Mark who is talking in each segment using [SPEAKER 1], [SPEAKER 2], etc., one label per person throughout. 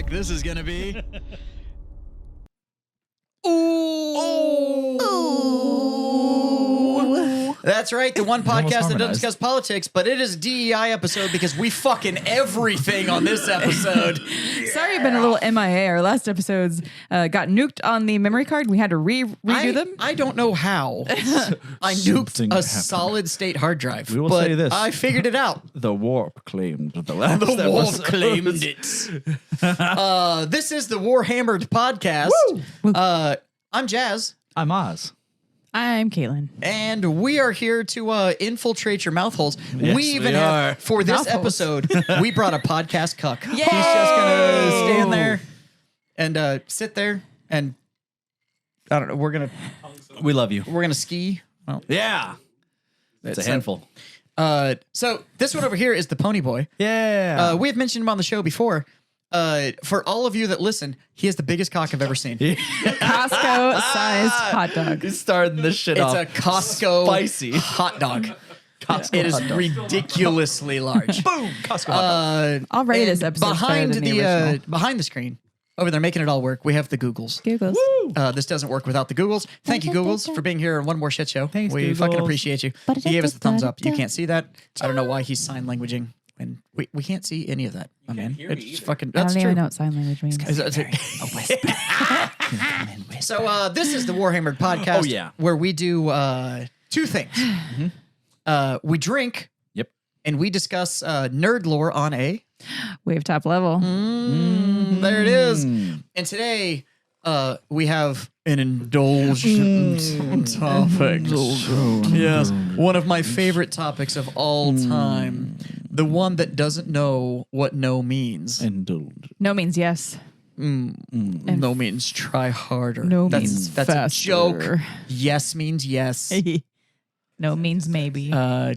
[SPEAKER 1] epic this is gonna be. Ooh. That's right, the one podcast that doesn't discuss politics, but it is a DEI episode because we fucking everything on this episode.
[SPEAKER 2] Sorry, I've been a little MIA. Our last episodes got nuked on the memory card. We had to redo them.
[SPEAKER 1] I don't know how. I nuked a solid state hard drive.
[SPEAKER 3] We will
[SPEAKER 1] but
[SPEAKER 3] say this.
[SPEAKER 1] I figured it out.
[SPEAKER 3] The warp claimed the last
[SPEAKER 1] The warp
[SPEAKER 3] episode.
[SPEAKER 1] claimed it. This is the Warhammered podcast. I'm Jazz.
[SPEAKER 3] I'm Oz.
[SPEAKER 2] I'm Caitlin.
[SPEAKER 1] And we are here to infiltrate your mouth holes.
[SPEAKER 3] Yes,
[SPEAKER 1] we even
[SPEAKER 3] we
[SPEAKER 1] have,
[SPEAKER 3] are.
[SPEAKER 1] for this
[SPEAKER 2] Mouth holes.
[SPEAKER 1] episode, we brought a podcast cuck.
[SPEAKER 2] Yay!
[SPEAKER 1] He's just going to stand there and sit there and, I don't know, we're going
[SPEAKER 3] We love you.
[SPEAKER 1] to ski. Well,
[SPEAKER 3] Yeah. It's a handful.
[SPEAKER 1] so this one over here is the Pony Boy.
[SPEAKER 3] Yeah.
[SPEAKER 1] We have mentioned him on the show before. For all of you that listen, he has the biggest cock I've ever seen.
[SPEAKER 2] Costco-sized hot dog.
[SPEAKER 3] He's starting this shit
[SPEAKER 1] It's
[SPEAKER 3] off.
[SPEAKER 1] a Costco
[SPEAKER 3] Spicy.
[SPEAKER 1] hot dog.
[SPEAKER 3] Costco
[SPEAKER 1] It is
[SPEAKER 3] hot dog.
[SPEAKER 1] ridiculously large.
[SPEAKER 3] Boom. Costco hot dog.
[SPEAKER 2] I'll rate
[SPEAKER 1] And
[SPEAKER 2] this episode
[SPEAKER 1] behind
[SPEAKER 2] better than the original.
[SPEAKER 1] behind the screen over there making it all work. We have the Googles.
[SPEAKER 2] Googles.
[SPEAKER 1] This doesn't work without the Googles. Thank you, Googles, for being here on one more shit show.
[SPEAKER 3] Thanks,
[SPEAKER 1] we fucking
[SPEAKER 3] Googles.
[SPEAKER 1] appreciate you. He gave us the thumbs up. You can't see that. I don't know why he's sign languaging, and we can't see any of that. I mean, it's fucking.
[SPEAKER 2] I
[SPEAKER 1] That's
[SPEAKER 2] don't
[SPEAKER 1] true.
[SPEAKER 2] even know what sign language means.
[SPEAKER 1] So this is the Warhammered podcast.
[SPEAKER 3] Oh, yeah.
[SPEAKER 1] Where we do two things. We drink.
[SPEAKER 3] Yep.
[SPEAKER 1] And we discuss nerd lore on a.
[SPEAKER 2] Wave top level.
[SPEAKER 1] There it is. And today we have an indulgent topic. Yes, one of my favorite topics of all time. The one that doesn't know what no means.
[SPEAKER 3] Indulge.
[SPEAKER 2] No means yes.
[SPEAKER 1] No means try harder.
[SPEAKER 2] No
[SPEAKER 1] that's,
[SPEAKER 2] means
[SPEAKER 1] that's a
[SPEAKER 2] faster.
[SPEAKER 1] joke. Yes means yes.
[SPEAKER 2] No means maybe.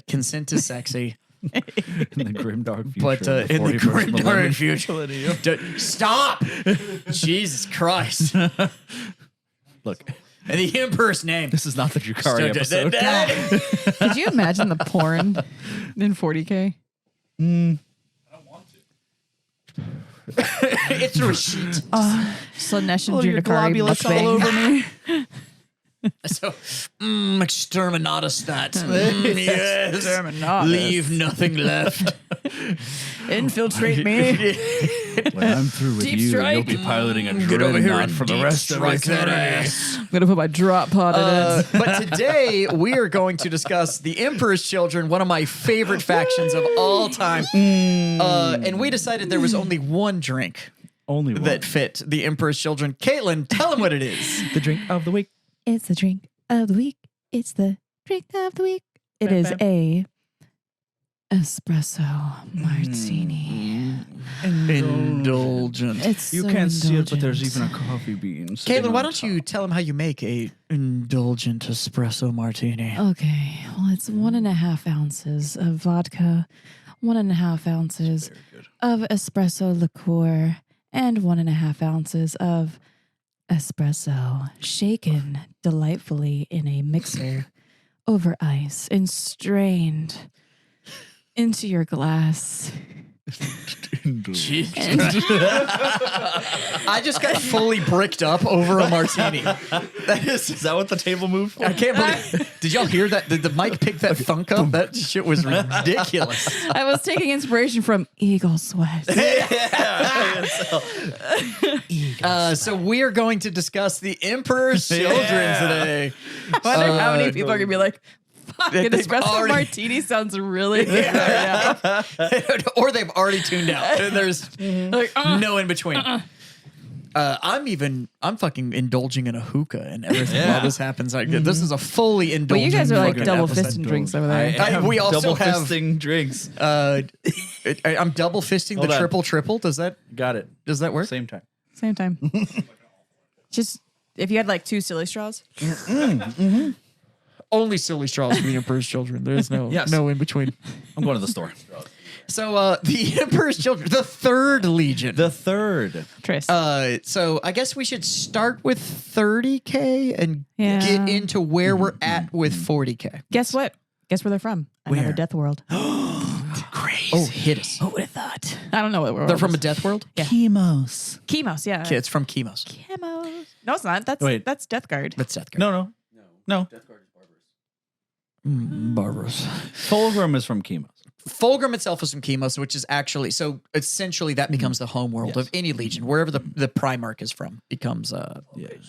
[SPEAKER 1] Consent is sexy.
[SPEAKER 3] In the grimdark future.
[SPEAKER 1] But
[SPEAKER 3] of
[SPEAKER 1] in the
[SPEAKER 3] 41st
[SPEAKER 1] grimdark future. Stop! Jesus Christ.
[SPEAKER 3] Look,
[SPEAKER 1] In the Emperor's name.
[SPEAKER 3] this is not the Drukari episode.
[SPEAKER 2] Could you imagine the porn in 40K?
[SPEAKER 1] It's through a sheet.
[SPEAKER 2] Slanesh and
[SPEAKER 3] Oh, your
[SPEAKER 2] Judicari
[SPEAKER 3] globulus all
[SPEAKER 2] mukbang.
[SPEAKER 3] over me.
[SPEAKER 1] So, exterminatus that. Yes.
[SPEAKER 2] Exterminatus.
[SPEAKER 1] Leave nothing left.
[SPEAKER 2] Infiltrate me.
[SPEAKER 3] When I'm through with
[SPEAKER 2] Deep
[SPEAKER 3] you,
[SPEAKER 2] strike.
[SPEAKER 3] you'll be piloting a
[SPEAKER 1] Get over here
[SPEAKER 3] dreadnought
[SPEAKER 1] and
[SPEAKER 3] for the
[SPEAKER 1] deep
[SPEAKER 3] rest of
[SPEAKER 1] strike that
[SPEAKER 3] eternity.
[SPEAKER 1] ass.
[SPEAKER 2] I'm going to put my drop pod in it.
[SPEAKER 1] But today we are going to discuss the Emperor's Children, one of my favorite factions of all time. And we decided there was only one drink
[SPEAKER 3] Only one.
[SPEAKER 1] that fit the Emperor's Children. Caitlin, tell them what it is.
[SPEAKER 3] The drink of the week.
[SPEAKER 2] It's the drink of the week. It's the drink of the week. It is a espresso martini.
[SPEAKER 1] Indulgent.
[SPEAKER 2] It's
[SPEAKER 3] You
[SPEAKER 2] so
[SPEAKER 3] can't see it, but there's
[SPEAKER 2] indulgent.
[SPEAKER 3] even a coffee bean. sitting
[SPEAKER 1] Caitlin, why
[SPEAKER 3] on
[SPEAKER 1] don't you
[SPEAKER 3] top.
[SPEAKER 1] tell them how you make a indulgent espresso martini?
[SPEAKER 2] Okay, well, it's 1.5 ounces of vodka, 1.5 ounces of espresso liqueur, and 1.5 ounces of espresso shaken delightfully in a mixer over ice and strained into your glass.
[SPEAKER 1] Jeez. I just got fully bricked up over a martini. That is.
[SPEAKER 3] Is that what the table moved for?
[SPEAKER 1] I can't believe. Did y'all hear that? Did the mic pick that thunk up? That shit was ridiculous.
[SPEAKER 2] I was taking inspiration from Eagle Sweat.
[SPEAKER 1] So we are going to discuss the Emperor's Children today.
[SPEAKER 2] I wonder how many people are going to be like, fuck, an
[SPEAKER 1] They've
[SPEAKER 2] espresso
[SPEAKER 1] already-
[SPEAKER 2] martini sounds really good right now.
[SPEAKER 1] Or they've already tuned out. There's
[SPEAKER 2] Like,
[SPEAKER 1] no in between. I'm fucking indulging in a hookah and everything while this happens. Like, this is a fully
[SPEAKER 2] But
[SPEAKER 1] indulgent.
[SPEAKER 2] you guys are like
[SPEAKER 1] fucking
[SPEAKER 2] double
[SPEAKER 1] episode.
[SPEAKER 2] fisting drinks over
[SPEAKER 3] I
[SPEAKER 2] there.
[SPEAKER 3] am
[SPEAKER 1] we also
[SPEAKER 3] double
[SPEAKER 1] have-
[SPEAKER 3] fisting drinks.
[SPEAKER 1] I'm double fisting
[SPEAKER 3] Hold
[SPEAKER 1] the
[SPEAKER 3] on.
[SPEAKER 1] triple. Does that
[SPEAKER 3] Got it.
[SPEAKER 1] work?
[SPEAKER 3] Same time.
[SPEAKER 2] Same time. Just if you had like 2 silly straws.
[SPEAKER 1] Only silly straws for the Emperor's Children. There's no
[SPEAKER 3] Yes.
[SPEAKER 1] no in between.
[SPEAKER 3] I'm going to the store.
[SPEAKER 1] So the Emperor's Children, the Third Legion.
[SPEAKER 3] The third.
[SPEAKER 2] Tris.
[SPEAKER 1] So I guess we should start with 30K and
[SPEAKER 2] Yeah.
[SPEAKER 1] get into where we're at with 40K.
[SPEAKER 2] Guess what? Guess where they're from? Another
[SPEAKER 1] Where?
[SPEAKER 2] Death World.
[SPEAKER 1] Crazy. Oh, hit us.
[SPEAKER 2] Who would have thought? I don't know what
[SPEAKER 1] They're from a death world?
[SPEAKER 2] Yeah.
[SPEAKER 3] Chemos.
[SPEAKER 2] Chemos, yeah.
[SPEAKER 1] Okay, it's from Chemos.
[SPEAKER 2] Chemos. No, it's not.
[SPEAKER 3] Wait.
[SPEAKER 2] That's Death Guard.
[SPEAKER 1] That's Death Guard.
[SPEAKER 3] No.
[SPEAKER 1] Barbarous.
[SPEAKER 3] Fulgrim is from Chemos.
[SPEAKER 1] Fulgrim itself is from Chemos, which is actually, so essentially that becomes the home world of any legion. Wherever the Primarch is from becomes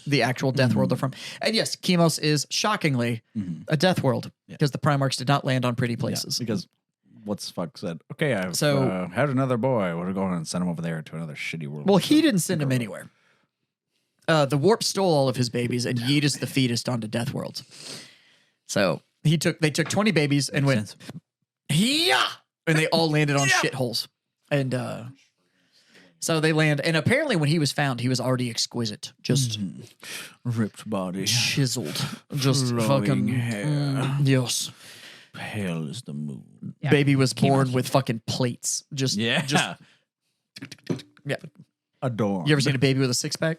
[SPEAKER 1] the actual death world they're from. And yes, Chemos is shockingly a death world because the Primarchs did not land on pretty places.
[SPEAKER 3] Because what's fuck said, okay, I've
[SPEAKER 1] So-
[SPEAKER 3] had another boy. We're going and send him over there to another shitty world.
[SPEAKER 1] Well, he didn't send him anywhere. The Warp stole all of his babies and yeeted the fetus onto death worlds. So they took 20 babies and went, yeah, and they all landed on shitholes. And so they land, and apparently when he was found, he was already exquisite, just
[SPEAKER 3] ripped body,
[SPEAKER 1] chiseled, just
[SPEAKER 3] flowing
[SPEAKER 1] fucking
[SPEAKER 3] hair.
[SPEAKER 1] Yes.
[SPEAKER 3] Pale as the moon.
[SPEAKER 2] Yeah.
[SPEAKER 1] Baby was born with fucking plates. Just yeah.
[SPEAKER 3] Adorn.
[SPEAKER 1] You ever seen a baby with a six pack?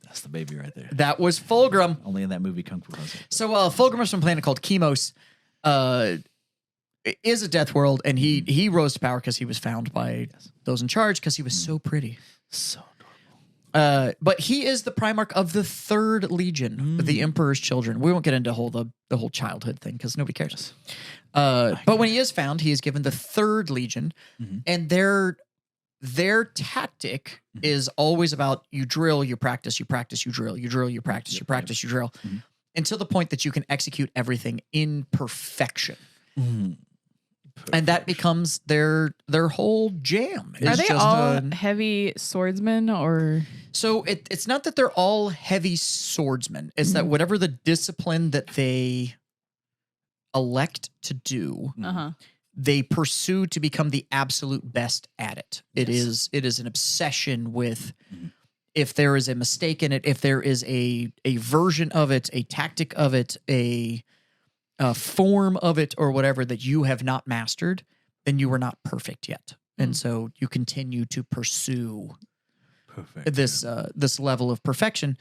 [SPEAKER 3] That's the baby right there.
[SPEAKER 1] That was Fulgrim.
[SPEAKER 3] Only in that movie Kung Fu Hustle.
[SPEAKER 1] So Fulgrim is from a planet called Chemos. Is a death world, and he rose to power because he was found by those in charge because he was so pretty.
[SPEAKER 3] So adorable.
[SPEAKER 1] But he is the Primarch of the Third Legion, the Emperor's Children. We won't get into the whole childhood thing because nobody cares. But when he is found, he is given the Third Legion, and their tactic is always about you drill, you practice, you practice, you drill, you drill, you practice, you practice, you drill, until the point that you can execute everything in perfection. And that becomes their whole jam.
[SPEAKER 2] Are they all heavy swordsmen or?
[SPEAKER 1] So it's not that they're all heavy swordsmen. It's that whatever the discipline that they elect to do, they pursue to become the absolute best at it. It is an obsession with if there is a mistake in it, if there is a version of it, a tactic of it, a form of it or whatever that you have not mastered, then you are not perfect yet. And so you continue to pursue this level of perfection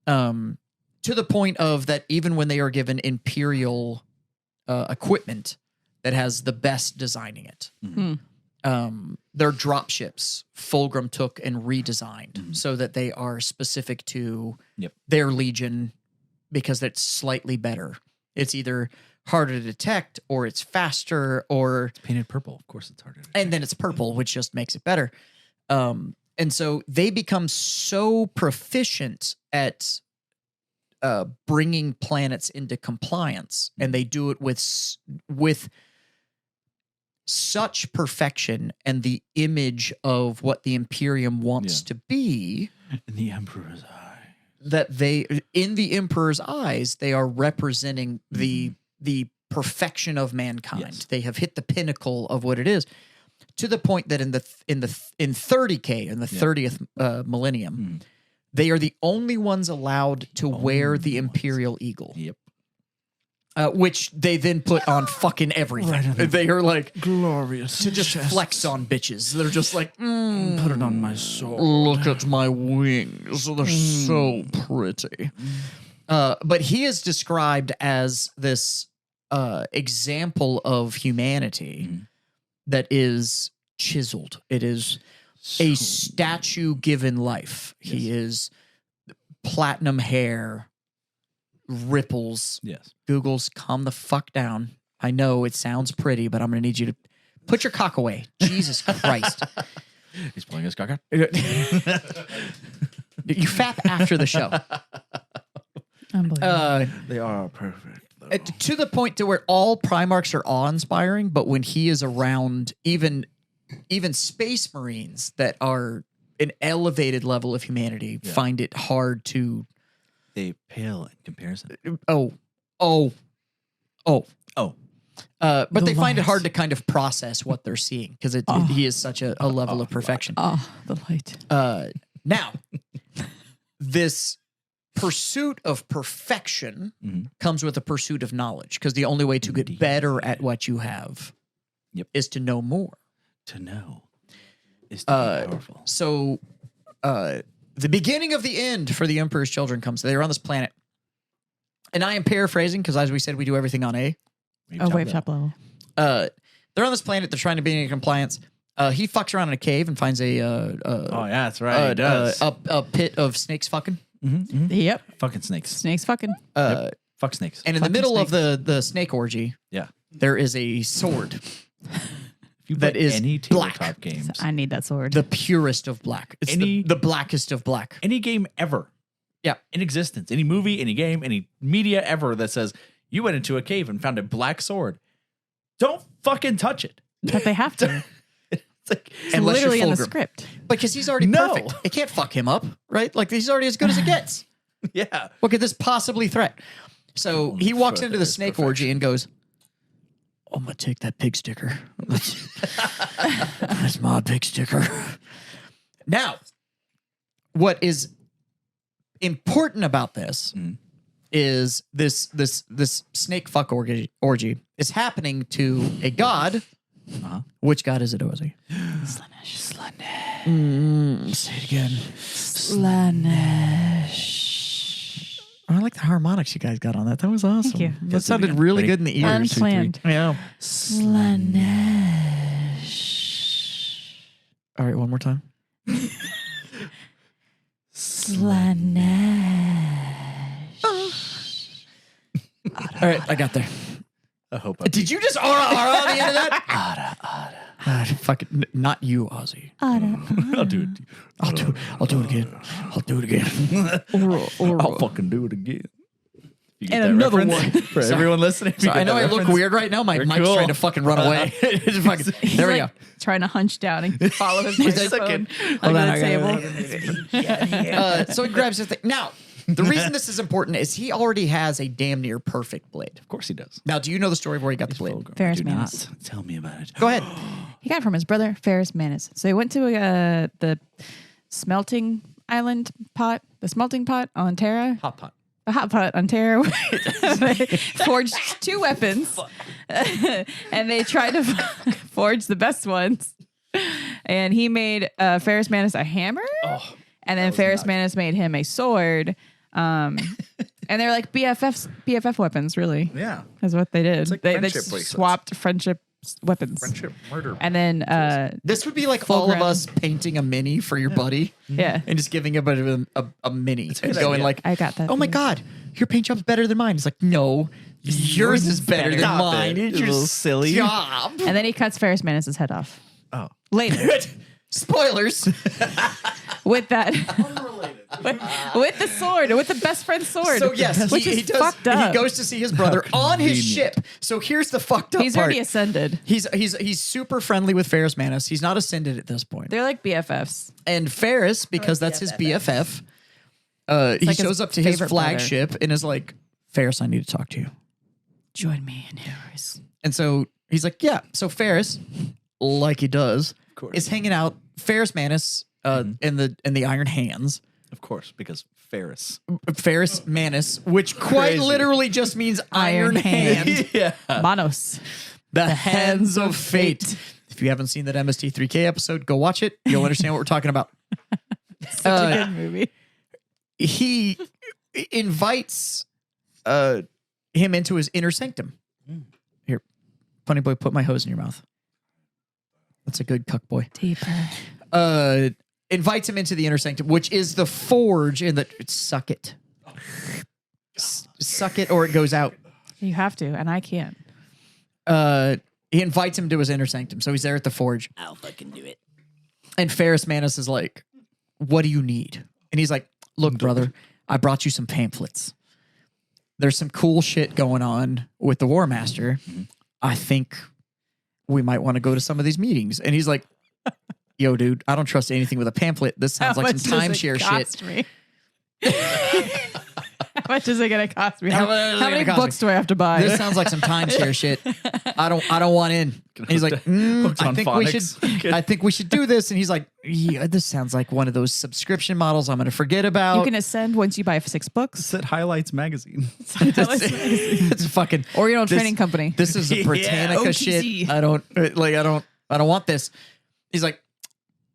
[SPEAKER 1] to the point of that even when they are given imperial equipment that has the best designing it, their drop ships Fulgrim took and redesigned so that they are specific to their legion because it's slightly better. It's either harder to detect or it's faster or
[SPEAKER 3] It's painted purple. Of course, it's harder.
[SPEAKER 1] and then it's purple, which just makes it better. And so they become so proficient at bringing planets into compliance, and they do it with such perfection and the image of what the Imperium wants to be.
[SPEAKER 3] In the Emperor's eye.
[SPEAKER 1] That they, in the Emperor's eyes, they are representing the perfection of mankind.
[SPEAKER 3] Yes.
[SPEAKER 1] They have hit the pinnacle of what it is, to the point that in 30K, in the 30th millennium, they are the only ones allowed to wear the Imperial Eagle.
[SPEAKER 3] Yep.
[SPEAKER 1] Which they then put on fucking everything. They are like
[SPEAKER 3] Glorious.
[SPEAKER 1] to just flex on bitches. They're just like,
[SPEAKER 3] Put it on my sword.
[SPEAKER 1] look at my wings. They're so pretty. But he is described as this example of humanity that is chiseled. It is a statue given life. Yes. He is platinum hair, ripples.
[SPEAKER 3] Yes.
[SPEAKER 1] Google's calm the fuck down. I know it sounds pretty, but I'm going to need you to put your cock away. Jesus Christ.
[SPEAKER 3] He's playing his cock.
[SPEAKER 1] You fap after the show.
[SPEAKER 2] Unbelievable.
[SPEAKER 3] They are perfect.
[SPEAKER 1] To the point to where all Primarchs are awe-inspiring, but when he is around, even Space Marines that are an elevated level of humanity find it hard to...
[SPEAKER 3] They pale in comparison.
[SPEAKER 1] But they find it hard to kind of process what they're seeing because he is such a level of perfection.
[SPEAKER 2] The light.
[SPEAKER 1] Now, this pursuit of perfection comes with a pursuit of knowledge because the only way to get better at what you have is to know more.
[SPEAKER 3] To know is to be powerful.
[SPEAKER 1] So, the beginning of the end for the Emperor's Children comes. They're on this planet. And I am paraphrasing because, as we said, we do everything on A.
[SPEAKER 2] Wave top level.
[SPEAKER 1] They're on this planet. They're trying to be in compliance. He fucks around in a cave and finds
[SPEAKER 3] Oh yeah, that's right. He does.
[SPEAKER 1] a pit of snakes fucking.
[SPEAKER 2] Yep.
[SPEAKER 3] Fucking snakes.
[SPEAKER 2] Snakes fucking.
[SPEAKER 3] Fuck snakes.
[SPEAKER 1] And in the
[SPEAKER 2] Fucking
[SPEAKER 1] middle of the snake orgy,
[SPEAKER 3] Yeah.
[SPEAKER 1] there is a sword.
[SPEAKER 3] If you
[SPEAKER 1] That
[SPEAKER 3] play
[SPEAKER 1] is
[SPEAKER 3] any
[SPEAKER 1] black.
[SPEAKER 3] tabletop games,
[SPEAKER 2] I need that sword.
[SPEAKER 1] The purest of black. It's the blackest of black.
[SPEAKER 3] any game ever,
[SPEAKER 1] Yeah.
[SPEAKER 3] in existence, any movie, any game, any media ever that says you went into a cave and found a black sword, don't fucking touch it.
[SPEAKER 2] But they have to.
[SPEAKER 3] It's like,
[SPEAKER 2] It's
[SPEAKER 1] Unless you're
[SPEAKER 2] literally in the
[SPEAKER 1] Fulgrim.
[SPEAKER 2] script.
[SPEAKER 1] Because he's already
[SPEAKER 3] No.
[SPEAKER 1] perfect. It can't fuck him up, right? Like he's already as good as it gets.
[SPEAKER 3] yeah.
[SPEAKER 1] What could this possibly threat? So he walks into the snake orgy and goes, I'm going to take that pig sticker. That's my pig sticker. Now, what is important about this is this snake fuck orgy is happening to a god. Which god is it, Ozzy?
[SPEAKER 2] Slaanesh.
[SPEAKER 1] Say it again.
[SPEAKER 2] Slaanesh.
[SPEAKER 1] I like the harmonics you guys got on that. That was awesome.
[SPEAKER 2] Thank you.
[SPEAKER 1] That sounded really good in the ears.
[SPEAKER 2] Unplanned.
[SPEAKER 1] Yeah.
[SPEAKER 2] Slaanesh.
[SPEAKER 1] All right, one more time.
[SPEAKER 2] Slaanesh.
[SPEAKER 1] All right, I got there.
[SPEAKER 3] I hope I
[SPEAKER 1] Did you just aura on the end of that? Fucking not you, Ozzy.
[SPEAKER 3] I'll do it.
[SPEAKER 1] I'll do it again. I'll do it again.
[SPEAKER 3] I'll fucking do it again. You get
[SPEAKER 2] And
[SPEAKER 3] that
[SPEAKER 2] another
[SPEAKER 3] reference?
[SPEAKER 2] one.
[SPEAKER 3] For everyone listening.
[SPEAKER 1] So I know I look weird right now. My
[SPEAKER 3] You're
[SPEAKER 1] mic's
[SPEAKER 3] cool.
[SPEAKER 1] trying to fucking run away. It's fucking, there we go.
[SPEAKER 2] Trying to hunch down and follow his
[SPEAKER 1] He's
[SPEAKER 2] microphone
[SPEAKER 1] Hold on,
[SPEAKER 2] under the
[SPEAKER 1] I gotta-
[SPEAKER 2] table.
[SPEAKER 1] So he grabs the thing. Now, the reason this is important is he already has a damn near perfect blade.
[SPEAKER 3] Of course he does.
[SPEAKER 1] Now, do you know the story of where he got the blade?
[SPEAKER 2] Ferris
[SPEAKER 3] Do
[SPEAKER 2] Manus.
[SPEAKER 3] not tell me about it.
[SPEAKER 1] Go ahead.
[SPEAKER 2] He got it from his brother, Ferris Manus. So he went to the smelting island pot, the smelting pot on Terra.
[SPEAKER 3] Hot pot.
[SPEAKER 2] The hot pot on Terra. They forged two weapons. And they tried to forge the best ones. And he made Ferris Manus a hammer. And then Ferris Manus made him a sword. And they're like BFF weapons, really.
[SPEAKER 3] Yeah.
[SPEAKER 2] Is what they did.
[SPEAKER 3] like
[SPEAKER 2] They
[SPEAKER 3] friendship bracelets.
[SPEAKER 2] swapped friendship weapons.
[SPEAKER 3] Friendship murder.
[SPEAKER 2] And then,
[SPEAKER 1] This would be like all of
[SPEAKER 2] Fulgrim.
[SPEAKER 1] us painting a mini for your buddy
[SPEAKER 2] yeah.
[SPEAKER 1] and just giving him a mini and
[SPEAKER 3] good
[SPEAKER 1] going
[SPEAKER 3] idea.
[SPEAKER 1] like,
[SPEAKER 2] I got that.
[SPEAKER 1] oh my
[SPEAKER 2] too.
[SPEAKER 1] God, your paint job's better than mine. It's like, no, yours is better than
[SPEAKER 3] Stop
[SPEAKER 1] mine.
[SPEAKER 3] it,
[SPEAKER 1] It's
[SPEAKER 3] you
[SPEAKER 1] your
[SPEAKER 3] little silly.
[SPEAKER 1] job.
[SPEAKER 2] And then he cuts Ferris Manus' head off.
[SPEAKER 3] Oh.
[SPEAKER 2] Later.
[SPEAKER 1] Spoilers.
[SPEAKER 2] With that. with the sword. With the best friend's sword.
[SPEAKER 1] So yes,
[SPEAKER 2] Which
[SPEAKER 1] he
[SPEAKER 2] is
[SPEAKER 1] does.
[SPEAKER 2] fucked up.
[SPEAKER 1] He goes to see his brother on his
[SPEAKER 3] convenient.
[SPEAKER 1] ship. So here's the fucked up
[SPEAKER 2] He's
[SPEAKER 1] part.
[SPEAKER 2] already ascended.
[SPEAKER 1] He's super friendly with Ferris Manus. He's not ascended at this point.
[SPEAKER 2] They're like BFFs.
[SPEAKER 1] And Ferris, because that's his BFF, he
[SPEAKER 2] like his
[SPEAKER 1] shows up to his
[SPEAKER 2] favorite
[SPEAKER 1] flagship and is like, Ferris, I need to talk to you.
[SPEAKER 2] Join me in yours.
[SPEAKER 1] And so he's like, yeah. So Ferris, like he does,
[SPEAKER 3] course.
[SPEAKER 1] is hanging out. Ferris Manus in the Iron Hands.
[SPEAKER 3] Of course, because Ferris.
[SPEAKER 1] Ferris Manus, which quite
[SPEAKER 3] Crazy.
[SPEAKER 1] literally just means Iron Hand.
[SPEAKER 3] Yeah.
[SPEAKER 2] Manos.
[SPEAKER 1] The Hands of Fate. If you haven't seen that MST3K episode, go watch it. You'll understand what we're talking about.
[SPEAKER 2] Such a good movie.
[SPEAKER 1] He invites him into his inner sanctum. Here, funny boy, put my hose in your mouth. That's a good cuck boy.
[SPEAKER 2] Deeper.
[SPEAKER 1] Invites him into the inner sanctum, which is the forge in the suck it. Suck it or it goes out.
[SPEAKER 2] You have to, and I can't.
[SPEAKER 1] He invites him to his inner sanctum. So he's there at the forge.
[SPEAKER 3] I'll fucking do it.
[SPEAKER 1] And Ferris Manus is like, what do you need? And he's like, look, brother, I brought you some pamphlets. There's some cool shit going on with the War Master. I think we might want to go to some of these meetings. And he's like, yo, dude, I don't trust anything with a pamphlet. This sounds like some timeshare shit.
[SPEAKER 2] How much is it going to cost me?
[SPEAKER 1] How
[SPEAKER 2] How,
[SPEAKER 1] much is it
[SPEAKER 2] how many
[SPEAKER 1] gonna cost
[SPEAKER 2] books
[SPEAKER 1] me?
[SPEAKER 2] do I have to buy?
[SPEAKER 1] This sounds like some timeshare shit. I don't want in. And he's like,
[SPEAKER 3] Hooked
[SPEAKER 1] I
[SPEAKER 3] on
[SPEAKER 1] think
[SPEAKER 3] phonics.
[SPEAKER 1] I think we should do this. And he's like, yeah, this sounds like one of those subscription models I'm going to forget about.
[SPEAKER 2] you can ascend once you buy 6 books.
[SPEAKER 3] It's at Highlights Magazine.
[SPEAKER 1] It's fucking
[SPEAKER 2] Or your own
[SPEAKER 1] this-
[SPEAKER 2] training company.
[SPEAKER 1] This is a
[SPEAKER 3] Yeah,
[SPEAKER 1] Britannica
[SPEAKER 3] OTC.
[SPEAKER 1] shit. I don't want this. He's like,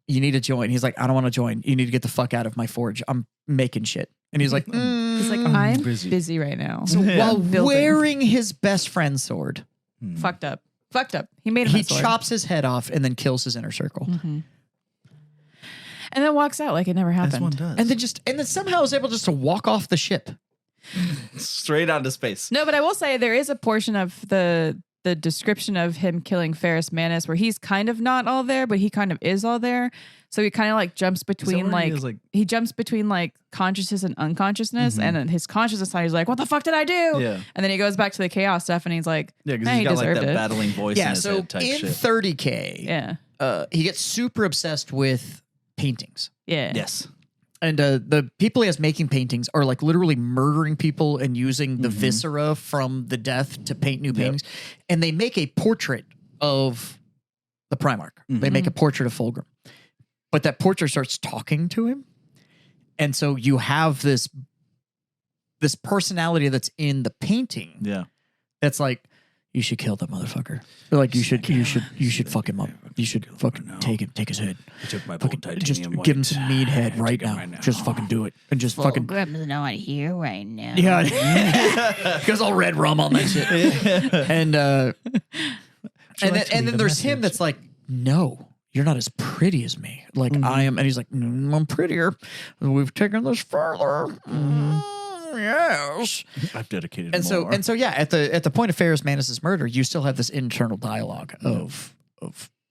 [SPEAKER 1] you need to join. He's like, I don't want to join. You need to get the fuck out of my forge. I'm making shit. And he's like,
[SPEAKER 2] He's like, I'm
[SPEAKER 3] busy.
[SPEAKER 2] busy right now.
[SPEAKER 1] So while
[SPEAKER 2] Building.
[SPEAKER 1] wearing his best friend's sword,
[SPEAKER 2] Fucked up. Fucked up. He made him
[SPEAKER 1] He
[SPEAKER 2] a sword.
[SPEAKER 1] chops his head off and then kills his inner circle.
[SPEAKER 2] And then walks out like it never happened.
[SPEAKER 3] As one does.
[SPEAKER 1] And then somehow is able just to walk off the ship.
[SPEAKER 3] Straight onto space.
[SPEAKER 2] No, but I will say there is a portion of the description of him killing Ferrus Manus where he's kind of not all there, but he kind of is all there. So he kind of like jumps between he jumps between like consciousness and unconsciousness, and then his consciousness side he's like, "What the fuck did I do?"
[SPEAKER 3] Yeah.
[SPEAKER 2] And then he goes back to the chaos stuff, and he's like,
[SPEAKER 3] Yeah, because
[SPEAKER 2] "Hey,
[SPEAKER 3] he's
[SPEAKER 2] he
[SPEAKER 3] got like
[SPEAKER 2] deserved
[SPEAKER 3] that
[SPEAKER 2] it."
[SPEAKER 3] battling voice in
[SPEAKER 1] Yeah,
[SPEAKER 3] his
[SPEAKER 1] so
[SPEAKER 3] head type
[SPEAKER 1] in
[SPEAKER 3] shit.
[SPEAKER 1] 30K,
[SPEAKER 2] Yeah,
[SPEAKER 1] he gets super obsessed with paintings.
[SPEAKER 2] yeah,
[SPEAKER 3] Yes.
[SPEAKER 1] And the people he has making paintings are like literally murdering people and using the viscera from the death to paint new paintings. And they make a portrait of the Primarch. They make a portrait of Fulgrim. But that portrait starts talking to him. And so you have this personality that's in the painting.
[SPEAKER 3] Yeah.
[SPEAKER 1] That's like, you should kill that motherfucker. They're like, you should fuck him up. You should fucking take his head.
[SPEAKER 3] I took my
[SPEAKER 1] Fucking just give him some mead head right now. Just fucking do it. And just fucking.
[SPEAKER 4] Fulgrim's not here right now.
[SPEAKER 1] Yeah. Goes all red rum on that shit. And then there's him that's like, no, you're not as pretty as me. Like I am. And he's like, I'm prettier. We've taken this further. Yes.
[SPEAKER 3] I've dedicated
[SPEAKER 1] And so yeah, at the point of Ferrus Manus's murder, you still have this internal dialogue of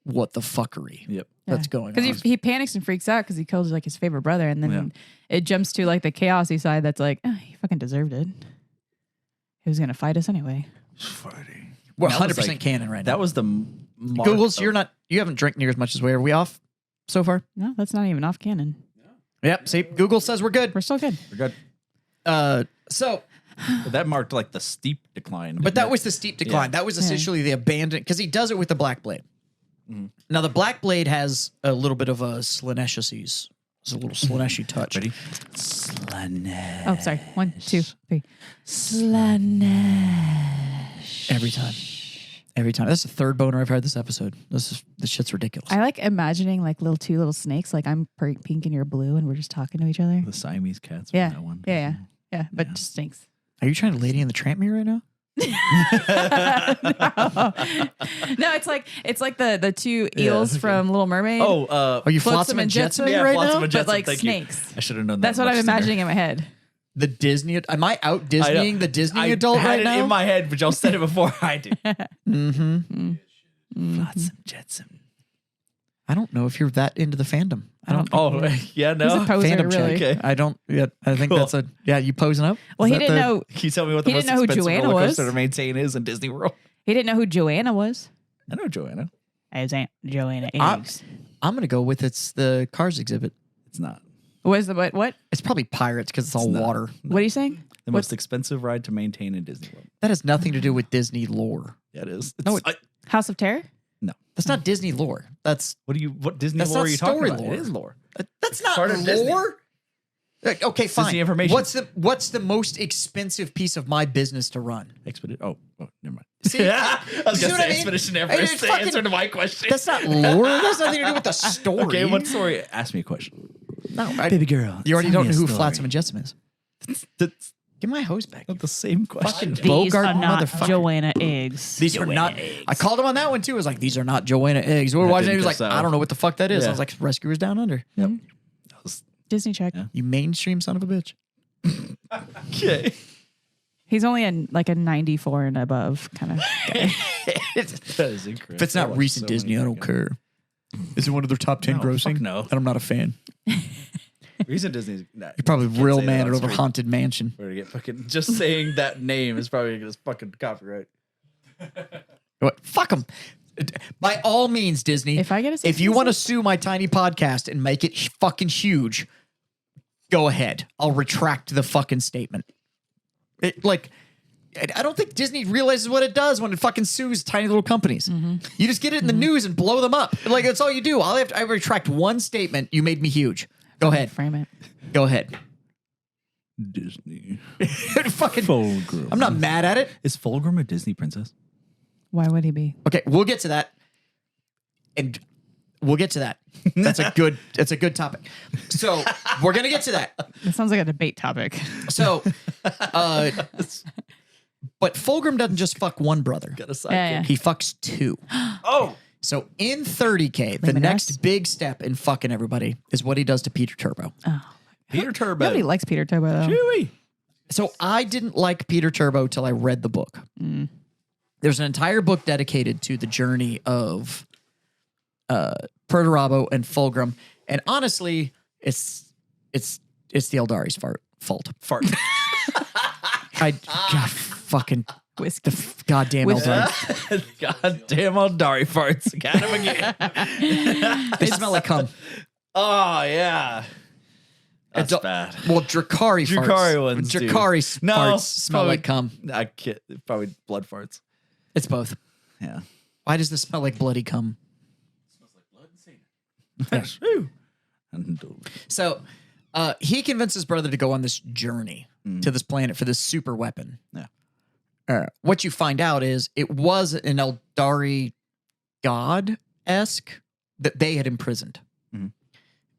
[SPEAKER 1] what the fuckery that's going on.
[SPEAKER 2] Because he panics and freaks out because he killed like his favorite brother, and then it jumps to like the chaosy side that's like, oh, he fucking deserved it. He was gonna fight us anyway.
[SPEAKER 3] fighting.
[SPEAKER 1] We're
[SPEAKER 3] That was
[SPEAKER 1] 100%
[SPEAKER 3] like-
[SPEAKER 1] canon right now.
[SPEAKER 3] That was the mark
[SPEAKER 1] Google's,
[SPEAKER 3] of-
[SPEAKER 1] you haven't drank near as much as we are. Are we off so far?
[SPEAKER 2] No, that's not even off canon.
[SPEAKER 1] Yep. See, Google says we're good.
[SPEAKER 2] We're still good.
[SPEAKER 3] We're good.
[SPEAKER 1] So,
[SPEAKER 3] But that marked like the steep decline.
[SPEAKER 1] but that was the steep decline. That was essentially the abandoned, because he does it with the Black Blade. Now, the Black Blade has a little bit of a Slaneshes. It's a little Slaneshi touch.
[SPEAKER 3] Ready?
[SPEAKER 2] Oh, sorry. 1, 2, 3.
[SPEAKER 1] Every time. Every time. That's the third boner I've heard this episode. This shit's ridiculous.
[SPEAKER 2] I like imagining like two little snakes. Like I'm pink and you're blue, and we're just talking to each other.
[SPEAKER 3] The Siamese cats. From
[SPEAKER 2] Yeah.
[SPEAKER 3] That one.
[SPEAKER 2] Yeah. But just snakes.
[SPEAKER 1] Are you trying to Lady in the Tramp me right now?
[SPEAKER 2] No, it's like the two eels from Little Mermaid.
[SPEAKER 3] Oh,
[SPEAKER 1] Are you
[SPEAKER 2] Flotsam
[SPEAKER 1] Flotsam
[SPEAKER 2] and
[SPEAKER 1] and Jetsam
[SPEAKER 2] Jetsam?
[SPEAKER 1] me right
[SPEAKER 3] Flotsam
[SPEAKER 1] now?
[SPEAKER 3] and
[SPEAKER 2] but
[SPEAKER 3] Jetsam,
[SPEAKER 2] like
[SPEAKER 3] thank you.
[SPEAKER 2] snakes.
[SPEAKER 3] I should have known that.
[SPEAKER 2] That's what
[SPEAKER 3] much
[SPEAKER 2] I'm
[SPEAKER 3] sooner.
[SPEAKER 2] imagining in my head.
[SPEAKER 1] The Disney. Am I out
[SPEAKER 3] I know.
[SPEAKER 1] Disneying the Disney
[SPEAKER 3] I
[SPEAKER 1] adult
[SPEAKER 3] had
[SPEAKER 1] right
[SPEAKER 3] it
[SPEAKER 1] now?
[SPEAKER 3] in my head, but y'all said it before I did.
[SPEAKER 1] Mm-hmm.
[SPEAKER 3] Flotsam Jetsam.
[SPEAKER 1] I don't know if you're that into the fandom. I don't.
[SPEAKER 3] Oh, yeah,
[SPEAKER 2] He's a
[SPEAKER 3] no.
[SPEAKER 2] poser,
[SPEAKER 1] Fandom
[SPEAKER 2] really.
[SPEAKER 1] check.
[SPEAKER 3] Okay.
[SPEAKER 1] I don't. Yeah, I think
[SPEAKER 3] Cool.
[SPEAKER 1] that's a. Yeah, you posing up?
[SPEAKER 2] Well,
[SPEAKER 1] Is
[SPEAKER 2] he
[SPEAKER 1] that
[SPEAKER 2] didn't
[SPEAKER 1] the-
[SPEAKER 2] know.
[SPEAKER 3] Can you tell me what the
[SPEAKER 2] He
[SPEAKER 3] most
[SPEAKER 2] didn't know who
[SPEAKER 3] expensive
[SPEAKER 2] Joanna
[SPEAKER 3] roller
[SPEAKER 2] was.
[SPEAKER 3] coaster to maintain is in Disney World?
[SPEAKER 2] He didn't know who Joanna was.
[SPEAKER 3] I know Joanna.
[SPEAKER 2] As Aunt Joanna
[SPEAKER 1] I'm-
[SPEAKER 2] Eggs.
[SPEAKER 1] I'm gonna go with it's the Cars exhibit.
[SPEAKER 3] It's not.
[SPEAKER 2] Was the what? What?
[SPEAKER 1] It's probably Pirates because it's all
[SPEAKER 3] not.
[SPEAKER 1] water.
[SPEAKER 2] What are you saying?
[SPEAKER 3] The most expensive ride to maintain in Disney World.
[SPEAKER 1] That has nothing to do with Disney lore.
[SPEAKER 3] Yeah, it is.
[SPEAKER 1] No,
[SPEAKER 3] It's-
[SPEAKER 2] House of Terror?
[SPEAKER 1] That's not Disney lore. That's
[SPEAKER 3] what Disney
[SPEAKER 1] That's
[SPEAKER 3] lore
[SPEAKER 1] not
[SPEAKER 3] are you talking
[SPEAKER 1] story
[SPEAKER 3] about?
[SPEAKER 1] lore.
[SPEAKER 3] It is lore.
[SPEAKER 1] that's not
[SPEAKER 3] part of Disney.
[SPEAKER 1] lore. Okay, fine.
[SPEAKER 3] Disney information.
[SPEAKER 1] What's the most expensive piece of my business to run?
[SPEAKER 3] Expedition. Oh, never mind.
[SPEAKER 1] See,
[SPEAKER 3] I was
[SPEAKER 1] see
[SPEAKER 3] gonna
[SPEAKER 1] what
[SPEAKER 3] say
[SPEAKER 1] I mean?
[SPEAKER 3] Expedition
[SPEAKER 1] It's
[SPEAKER 3] Everest. The
[SPEAKER 1] fucking-
[SPEAKER 3] answer to my question.
[SPEAKER 1] That's not lore. That's nothing to do with the story.
[SPEAKER 3] Okay, what story? Ask me a question.
[SPEAKER 1] No,
[SPEAKER 3] Baby girl.
[SPEAKER 1] you already
[SPEAKER 3] tell
[SPEAKER 1] don't
[SPEAKER 3] me
[SPEAKER 1] know
[SPEAKER 3] a
[SPEAKER 1] who
[SPEAKER 3] story.
[SPEAKER 1] Flotsam and Jetsam is.
[SPEAKER 3] That's
[SPEAKER 1] Give my hose back.
[SPEAKER 3] not the same question.
[SPEAKER 1] Fucking Bogart
[SPEAKER 2] These are not
[SPEAKER 1] motherfucker.
[SPEAKER 2] Joanna Eggs.
[SPEAKER 1] These are not. I called him on that one too. I was like, these are not Joanna eggs. We were
[SPEAKER 3] That
[SPEAKER 1] watching it. He
[SPEAKER 3] didn't
[SPEAKER 1] was like,
[SPEAKER 3] go south.
[SPEAKER 1] I don't know what the fuck that is. I
[SPEAKER 3] Yeah.
[SPEAKER 1] was like, Rescuers Down Under.
[SPEAKER 3] That was-
[SPEAKER 2] Disney check.
[SPEAKER 3] Yeah.
[SPEAKER 1] You mainstream son of a bitch.
[SPEAKER 3] Okay.
[SPEAKER 2] He's only a 94 and above kind of guy.
[SPEAKER 3] That is incredible.
[SPEAKER 1] If it's not recent Disney, I don't care. Is it one of their top 10
[SPEAKER 3] No,
[SPEAKER 1] grossing?
[SPEAKER 3] fuck no.
[SPEAKER 1] And I'm not a fan.
[SPEAKER 3] Recent Disney's. Nah,
[SPEAKER 1] You're probably
[SPEAKER 3] you can't
[SPEAKER 1] real
[SPEAKER 3] say that
[SPEAKER 1] mad
[SPEAKER 3] on
[SPEAKER 1] at over
[SPEAKER 3] stream.
[SPEAKER 1] Haunted Mansion.
[SPEAKER 3] We're gonna get fucking just saying that name is probably gonna fucking copyright.
[SPEAKER 1] What? Fuck them. By all means, Disney.
[SPEAKER 2] If I get a
[SPEAKER 1] if you want to sue my tiny podcast and make it fucking huge, go ahead. I'll retract the fucking statement. I don't think Disney realizes what it does when it fucking sues tiny little companies. You just get it in the news and blow them up. Like that's all you do. I retract one statement. You made me huge. Go ahead.
[SPEAKER 2] frame it.
[SPEAKER 1] Go ahead.
[SPEAKER 3] Disney.
[SPEAKER 1] Fucking.
[SPEAKER 3] Fulgrim.
[SPEAKER 1] I'm not mad at it.
[SPEAKER 3] Is Fulgrim a Disney princess?
[SPEAKER 2] Why would he be?
[SPEAKER 1] Okay, we'll get to that. And we'll get to that. That's a good topic. So we're gonna get to that.
[SPEAKER 2] It sounds like a debate topic.
[SPEAKER 1] So But Fulgrim doesn't just fuck one brother.
[SPEAKER 3] Got a sidekick.
[SPEAKER 2] Yeah.
[SPEAKER 1] He fucks two.
[SPEAKER 3] Oh,
[SPEAKER 1] So in 30K, the
[SPEAKER 2] Lemon
[SPEAKER 1] next
[SPEAKER 2] S?
[SPEAKER 1] big step in fucking everybody is what he does to Peter Turbo.
[SPEAKER 3] Peter Turbo.
[SPEAKER 2] Nobody likes Peter Turbo though.
[SPEAKER 3] Chewie.
[SPEAKER 1] So I didn't like Peter Turbo till I read the book. There's an entire book dedicated to the journey of Perturabo and Fulgrim, and honestly, it's the Eldari's fault.
[SPEAKER 3] Fart.
[SPEAKER 1] God fucking
[SPEAKER 2] Whiskey.
[SPEAKER 1] goddamn
[SPEAKER 2] With-
[SPEAKER 1] Eldari.
[SPEAKER 3] Goddamn Eldari farts. Got him again.
[SPEAKER 1] They smell like cum.
[SPEAKER 3] Oh, yeah. That's
[SPEAKER 1] Adult-
[SPEAKER 3] bad.
[SPEAKER 1] Well, Drakari farts.
[SPEAKER 3] Drakari ones do.
[SPEAKER 1] Drakari
[SPEAKER 3] No,
[SPEAKER 1] farts smell
[SPEAKER 3] probably-
[SPEAKER 1] like cum.
[SPEAKER 3] I can't. Probably blood farts.
[SPEAKER 1] It's both.
[SPEAKER 3] Yeah.
[SPEAKER 1] Why does this smell like bloody cum?
[SPEAKER 3] Whew.
[SPEAKER 1] So he convinced his brother to go on this journey to this planet for this super weapon.
[SPEAKER 3] Yeah.
[SPEAKER 1] What you find out is it was an Eldari god-esque that they had imprisoned.
[SPEAKER 3] Mhm.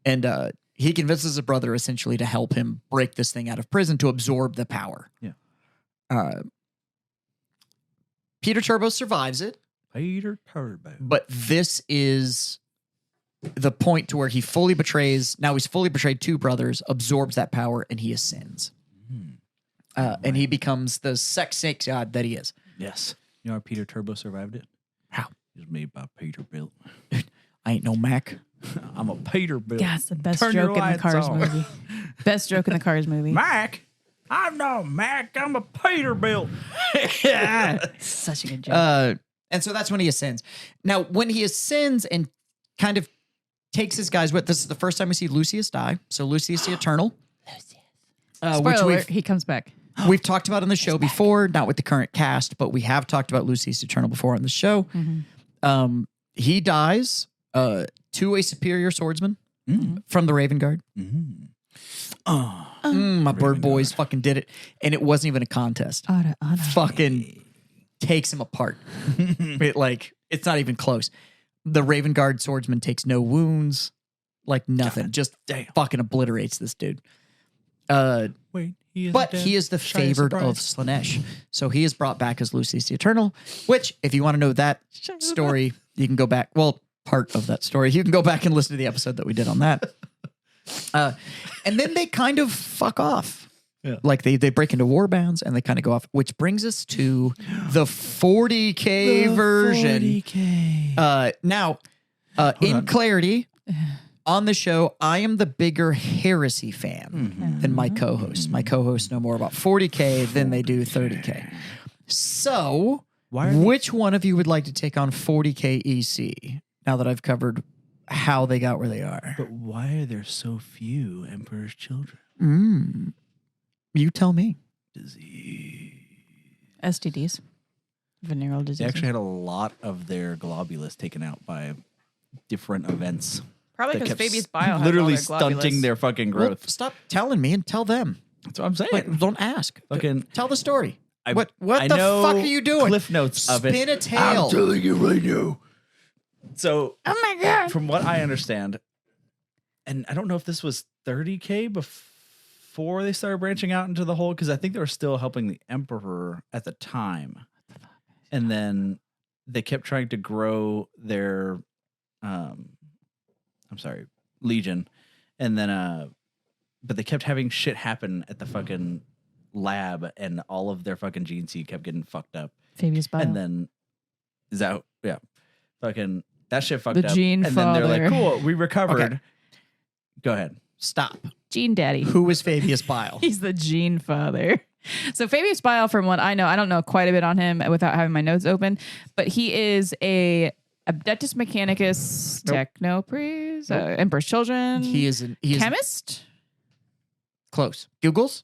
[SPEAKER 1] And he convinces his brother essentially to help him break this thing out of prison to absorb the power.
[SPEAKER 3] Yeah.
[SPEAKER 1] Peter Turbo survives it,
[SPEAKER 3] Peter Turbo.
[SPEAKER 1] but this is the point to where he fully betrays. Now he's fully betrayed two brothers, absorbs that power, and he ascends. And he becomes the sex snake god that he is.
[SPEAKER 3] Yes. You know how Peter Turbo survived it?
[SPEAKER 1] How?
[SPEAKER 3] It was made by Peterbilt.
[SPEAKER 1] I ain't no Mac.
[SPEAKER 3] I'm a Peterbilt.
[SPEAKER 2] Yeah, it's the best
[SPEAKER 3] Turn your
[SPEAKER 2] joke in the
[SPEAKER 3] lights
[SPEAKER 2] Cars
[SPEAKER 3] on.
[SPEAKER 2] movie. Best joke in the Cars movie.
[SPEAKER 3] Mac? I'm not Mac. I'm a Peterbilt.
[SPEAKER 2] Such a good joke.
[SPEAKER 1] And so that's when he ascends. Now, when he ascends and kind of takes his guys with, this is the first time we see Lucius die. So Lucius the Eternal.
[SPEAKER 2] Spoiler
[SPEAKER 1] Which
[SPEAKER 2] alert, he comes back.
[SPEAKER 1] we've talked about on the show before, not with the current cast, but we have talked about Lucius Eternal before on the show. He dies to a superior swordsman from the Raven Guard. My bird boys fucking did it. And it wasn't even a contest. Fucking takes him apart. It's not even close. The Raven Guard swordsman takes no wounds, like nothing. Just fucking obliterates this dude.
[SPEAKER 3] Wait, he
[SPEAKER 1] But he is the favored of Slanesh. So he is brought back as Lucius the Eternal, which, if you want to know that story, you can go back. Well, part of that story. You can go back and listen to the episode that we did on that. And then they kind of fuck off.
[SPEAKER 3] Yeah.
[SPEAKER 1] Like they break into war bands and they kind of go off, which brings us to the 40K version.
[SPEAKER 3] 40K.
[SPEAKER 1] Now, in clarity, on the show, I am the bigger Heresy fan than my co-hosts. My co-hosts know more about 40K than they do 30K. So, which one of you would like to take on 40K EC now that I've covered how they got where they are?
[SPEAKER 3] But why are there so few Emperor's Children?
[SPEAKER 1] You tell me.
[SPEAKER 3] Disease.
[SPEAKER 2] STDs. Venereal disease.
[SPEAKER 3] They actually had a lot of their globulus taken out by different events.
[SPEAKER 2] Probably
[SPEAKER 3] that
[SPEAKER 2] because
[SPEAKER 3] kept
[SPEAKER 2] Fabius Bile has
[SPEAKER 3] literally
[SPEAKER 2] all their globulus.
[SPEAKER 3] stunting their fucking
[SPEAKER 1] Well,
[SPEAKER 3] growth.
[SPEAKER 1] stop telling me and tell them.
[SPEAKER 3] That's what I'm saying.
[SPEAKER 1] Like, don't ask.
[SPEAKER 3] Fucking-
[SPEAKER 1] Tell the story.
[SPEAKER 3] I
[SPEAKER 1] What
[SPEAKER 3] I
[SPEAKER 1] the
[SPEAKER 3] know
[SPEAKER 1] fuck are you doing?
[SPEAKER 3] Cliff notes of it.
[SPEAKER 1] Spin a tale.
[SPEAKER 3] I'm telling you right now. So,
[SPEAKER 2] Oh my god.
[SPEAKER 3] from what I understand, and I don't know if this was 30K before they started branching out into the whole, because I think they were still helping the Emperor at the time. And then they kept trying to grow their, Legion. And then, but they kept having shit happen at the fucking lab, and all of their fucking gene seed kept getting fucked up.
[SPEAKER 2] Fabius Bile.
[SPEAKER 3] And then, fucking that shit fucked
[SPEAKER 2] The
[SPEAKER 3] up.
[SPEAKER 2] gene
[SPEAKER 3] and then they're like,
[SPEAKER 2] father.
[SPEAKER 3] cool, we recovered.
[SPEAKER 1] Okay.
[SPEAKER 3] Go ahead.
[SPEAKER 1] Stop.
[SPEAKER 2] Gene Daddy.
[SPEAKER 1] Who is Fabius Bile?
[SPEAKER 2] He's the gene father. So Fabius Bile, from what I know, I don't know quite a bit on him without having my notes open, but he is a Adeptus Mechanicus Technopriest, Emperor's Children.
[SPEAKER 1] He is
[SPEAKER 2] chemist?
[SPEAKER 1] close. Googles?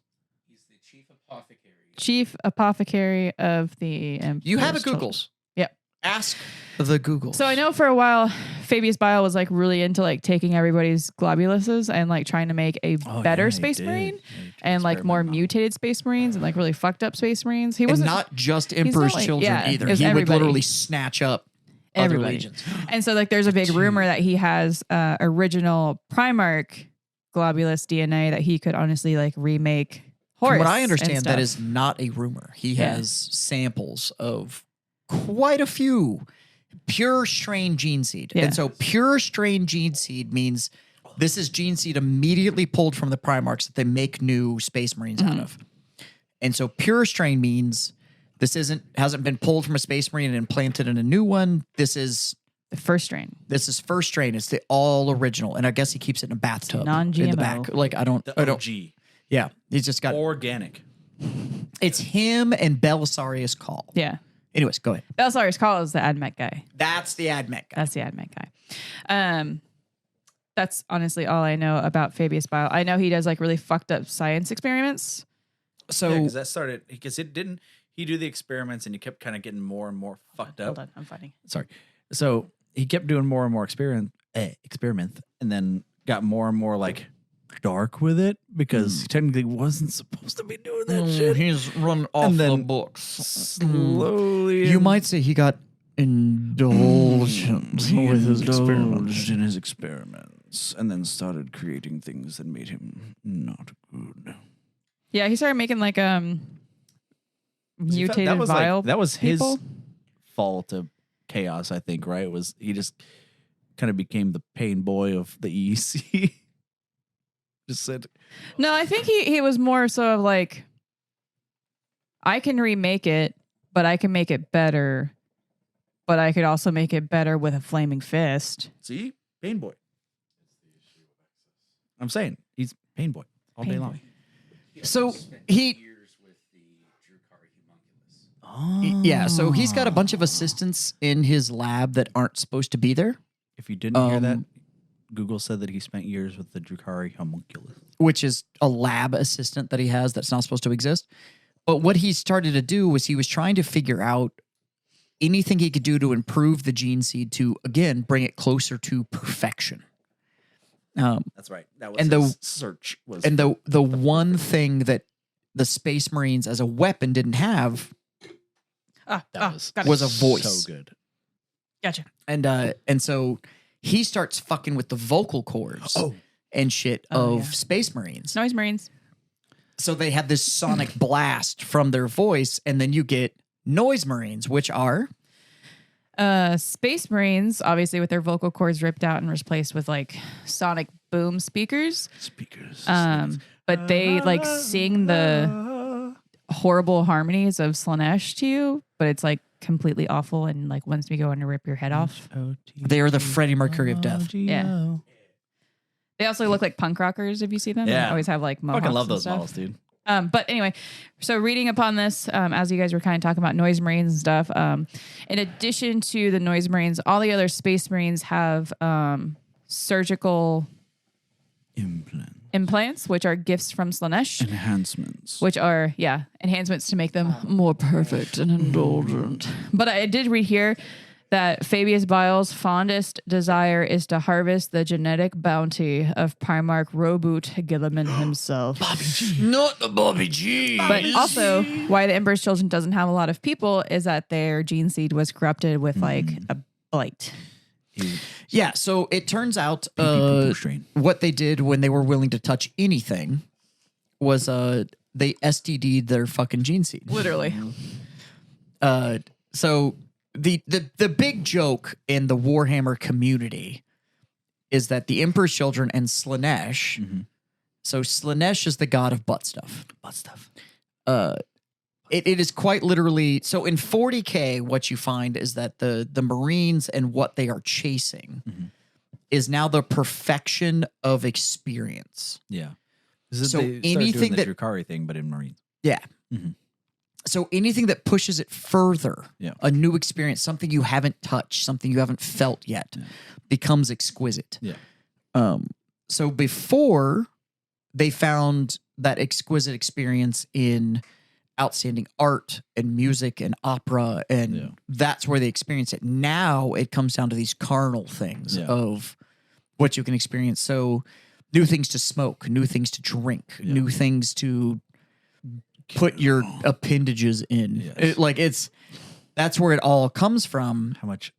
[SPEAKER 2] Chief apothecary of the Emperor's
[SPEAKER 1] You have a
[SPEAKER 2] Children.
[SPEAKER 1] Googles.
[SPEAKER 2] Yep.
[SPEAKER 1] Ask the Googles.
[SPEAKER 2] So I know for a while, Fabius Bile was like really into like taking everybody's globuluses and like trying to make a better Space Marine and like more mutated Space Marines and like really fucked up Space Marines. He
[SPEAKER 1] and
[SPEAKER 2] wasn't
[SPEAKER 1] not just Emperor's
[SPEAKER 2] like-
[SPEAKER 1] Children
[SPEAKER 2] yeah,
[SPEAKER 1] either.
[SPEAKER 2] it was
[SPEAKER 1] He would
[SPEAKER 2] everybody.
[SPEAKER 1] literally snatch up other
[SPEAKER 2] Everybody.
[SPEAKER 1] legions.
[SPEAKER 2] And so like there's a big rumor that he has original Primarch globulus DNA that he could honestly like remake Horus
[SPEAKER 1] From what I
[SPEAKER 2] and
[SPEAKER 1] understand, that
[SPEAKER 2] stuff.
[SPEAKER 1] is not a rumor. He
[SPEAKER 2] Yeah.
[SPEAKER 1] has samples of quite a few pure strain gene seed.
[SPEAKER 2] Yeah.
[SPEAKER 1] And so pure strain gene seed means this is gene seed immediately pulled from the Primarchs that they make new Space Marines out of. And so pure strain means this hasn't been pulled from a Space Marine and implanted in a new one. This is
[SPEAKER 2] The first strain.
[SPEAKER 1] first strain. It's the all original. And I guess he keeps it in a bathtub in
[SPEAKER 2] non-GMO.
[SPEAKER 1] the back. Like I don't. Yeah, he's just got
[SPEAKER 3] Organic.
[SPEAKER 1] It's him and Belisarius Call.
[SPEAKER 2] Yeah.
[SPEAKER 1] Anyways, go ahead.
[SPEAKER 2] Belisarius Call is the AdMech guy.
[SPEAKER 1] That's the AdMech guy.
[SPEAKER 2] That's the AdMech guy. That's honestly all I know about Fabius Bile. I know he does like really fucked up science experiments.
[SPEAKER 1] So
[SPEAKER 3] because that started because it didn't. He do the experiments and he kept kind of getting more and more fucked up.
[SPEAKER 2] Hold on, I'm fighting.
[SPEAKER 3] Sorry. So he kept doing more and more experiment, and then got more and more like dark with it because he technically wasn't supposed to be doing that shit.
[SPEAKER 1] he's run off
[SPEAKER 3] And
[SPEAKER 1] the
[SPEAKER 3] then
[SPEAKER 1] books.
[SPEAKER 3] Slowly,
[SPEAKER 1] You might say he got indulgent with his experiments.
[SPEAKER 3] in his experiments, and then started creating things that made him not good.
[SPEAKER 2] Yeah, he started making like mutated
[SPEAKER 3] that was
[SPEAKER 2] vial.
[SPEAKER 3] that was
[SPEAKER 2] people.
[SPEAKER 3] his fault of chaos. I think right was he just kind of became the pain boy of the EEC. Just said
[SPEAKER 2] No, I think he was more so of like, I can remake it, but I can make it better. But I could also make it better with a flaming fist.
[SPEAKER 3] see, pain boy. I'm saying he's pain boy all day
[SPEAKER 2] Pain
[SPEAKER 3] long.
[SPEAKER 2] boy.
[SPEAKER 1] So yeah, so he's got a bunch of assistants in his lab that aren't supposed to be there,
[SPEAKER 3] If you didn't hear that,
[SPEAKER 1] Um,
[SPEAKER 3] Google said that he spent years with the Drukari homunculus.
[SPEAKER 1] which is a lab assistant that he has that's not supposed to exist. But what he started to do was he was trying to figure out anything he could do to improve the gene seed to, again, bring it closer to perfection.
[SPEAKER 3] That's right. That was
[SPEAKER 1] And
[SPEAKER 3] his search was
[SPEAKER 1] And the one thing that the Space Marines as a weapon didn't have
[SPEAKER 2] Got it.
[SPEAKER 1] was a voice.
[SPEAKER 3] so good.
[SPEAKER 2] Gotcha.
[SPEAKER 1] And so he starts fucking with the vocal cords and shit of
[SPEAKER 2] yeah.
[SPEAKER 1] Space Marines.
[SPEAKER 2] Noise Marines.
[SPEAKER 1] So they have this sonic blast from their voice, and then you get Noise Marines, which are
[SPEAKER 2] Space Marines, obviously with their vocal cords ripped out and replaced with like sonic boom speakers.
[SPEAKER 3] Speakers.
[SPEAKER 2] But they like sing the horrible harmonies of Slanesh to you, but it's like completely awful and like wants me going to rip your head off.
[SPEAKER 1] they are the Freddie Mercury of death.
[SPEAKER 2] Yeah. They also look like punk rockers if you see them. They
[SPEAKER 3] Yeah.
[SPEAKER 2] always have like mohawks.
[SPEAKER 3] Fucking love
[SPEAKER 2] and
[SPEAKER 3] those
[SPEAKER 2] stuff.
[SPEAKER 3] models, dude.
[SPEAKER 2] But anyway, so reading upon this, as you guys were kind of talking about Noise Marines and stuff, in addition to the Noise Marines, all the other Space Marines have surgical implants, which are gifts from Slanesh,
[SPEAKER 3] Enhancements.
[SPEAKER 2] which are, enhancements to make them more perfect and indulgent. But I did read here that Fabius Bile's fondest desire is to harvest the genetic bounty of Primarch Roboot Gilliman himself.
[SPEAKER 1] Not the Bobby G.
[SPEAKER 2] But also, why the Emperor's Children doesn't have a lot of people is that their gene seed was corrupted with like a blight.
[SPEAKER 1] Yeah, so it turns out
[SPEAKER 3] strain.
[SPEAKER 1] what they did when they were willing to touch anything was they STD'd their fucking gene seed.
[SPEAKER 2] Literally.
[SPEAKER 1] So the big joke in the Warhammer community is that the Emperor's Children and Slanesh. So Slanesh is the god of butt stuff. It is quite literally. So in 40K, what you find is that the Marines and what they are chasing is now the perfection of experience.
[SPEAKER 3] Yeah.
[SPEAKER 1] So
[SPEAKER 3] anything
[SPEAKER 1] anything
[SPEAKER 3] the
[SPEAKER 1] that-
[SPEAKER 3] Drukari thing, but in Marines.
[SPEAKER 1] Yeah. So anything that pushes it further,
[SPEAKER 3] Yeah.
[SPEAKER 1] a new experience, something you haven't touched, something you haven't felt yet, becomes exquisite.
[SPEAKER 3] Yeah.
[SPEAKER 1] So before they found that exquisite experience in outstanding art and music and opera, and that's where they experience it. Now it comes down to these carnal things of what you can experience. So new things to smoke, new things to drink, new things to put your appendages in.
[SPEAKER 3] Yes.
[SPEAKER 1] That's where it all comes from.
[SPEAKER 3] How much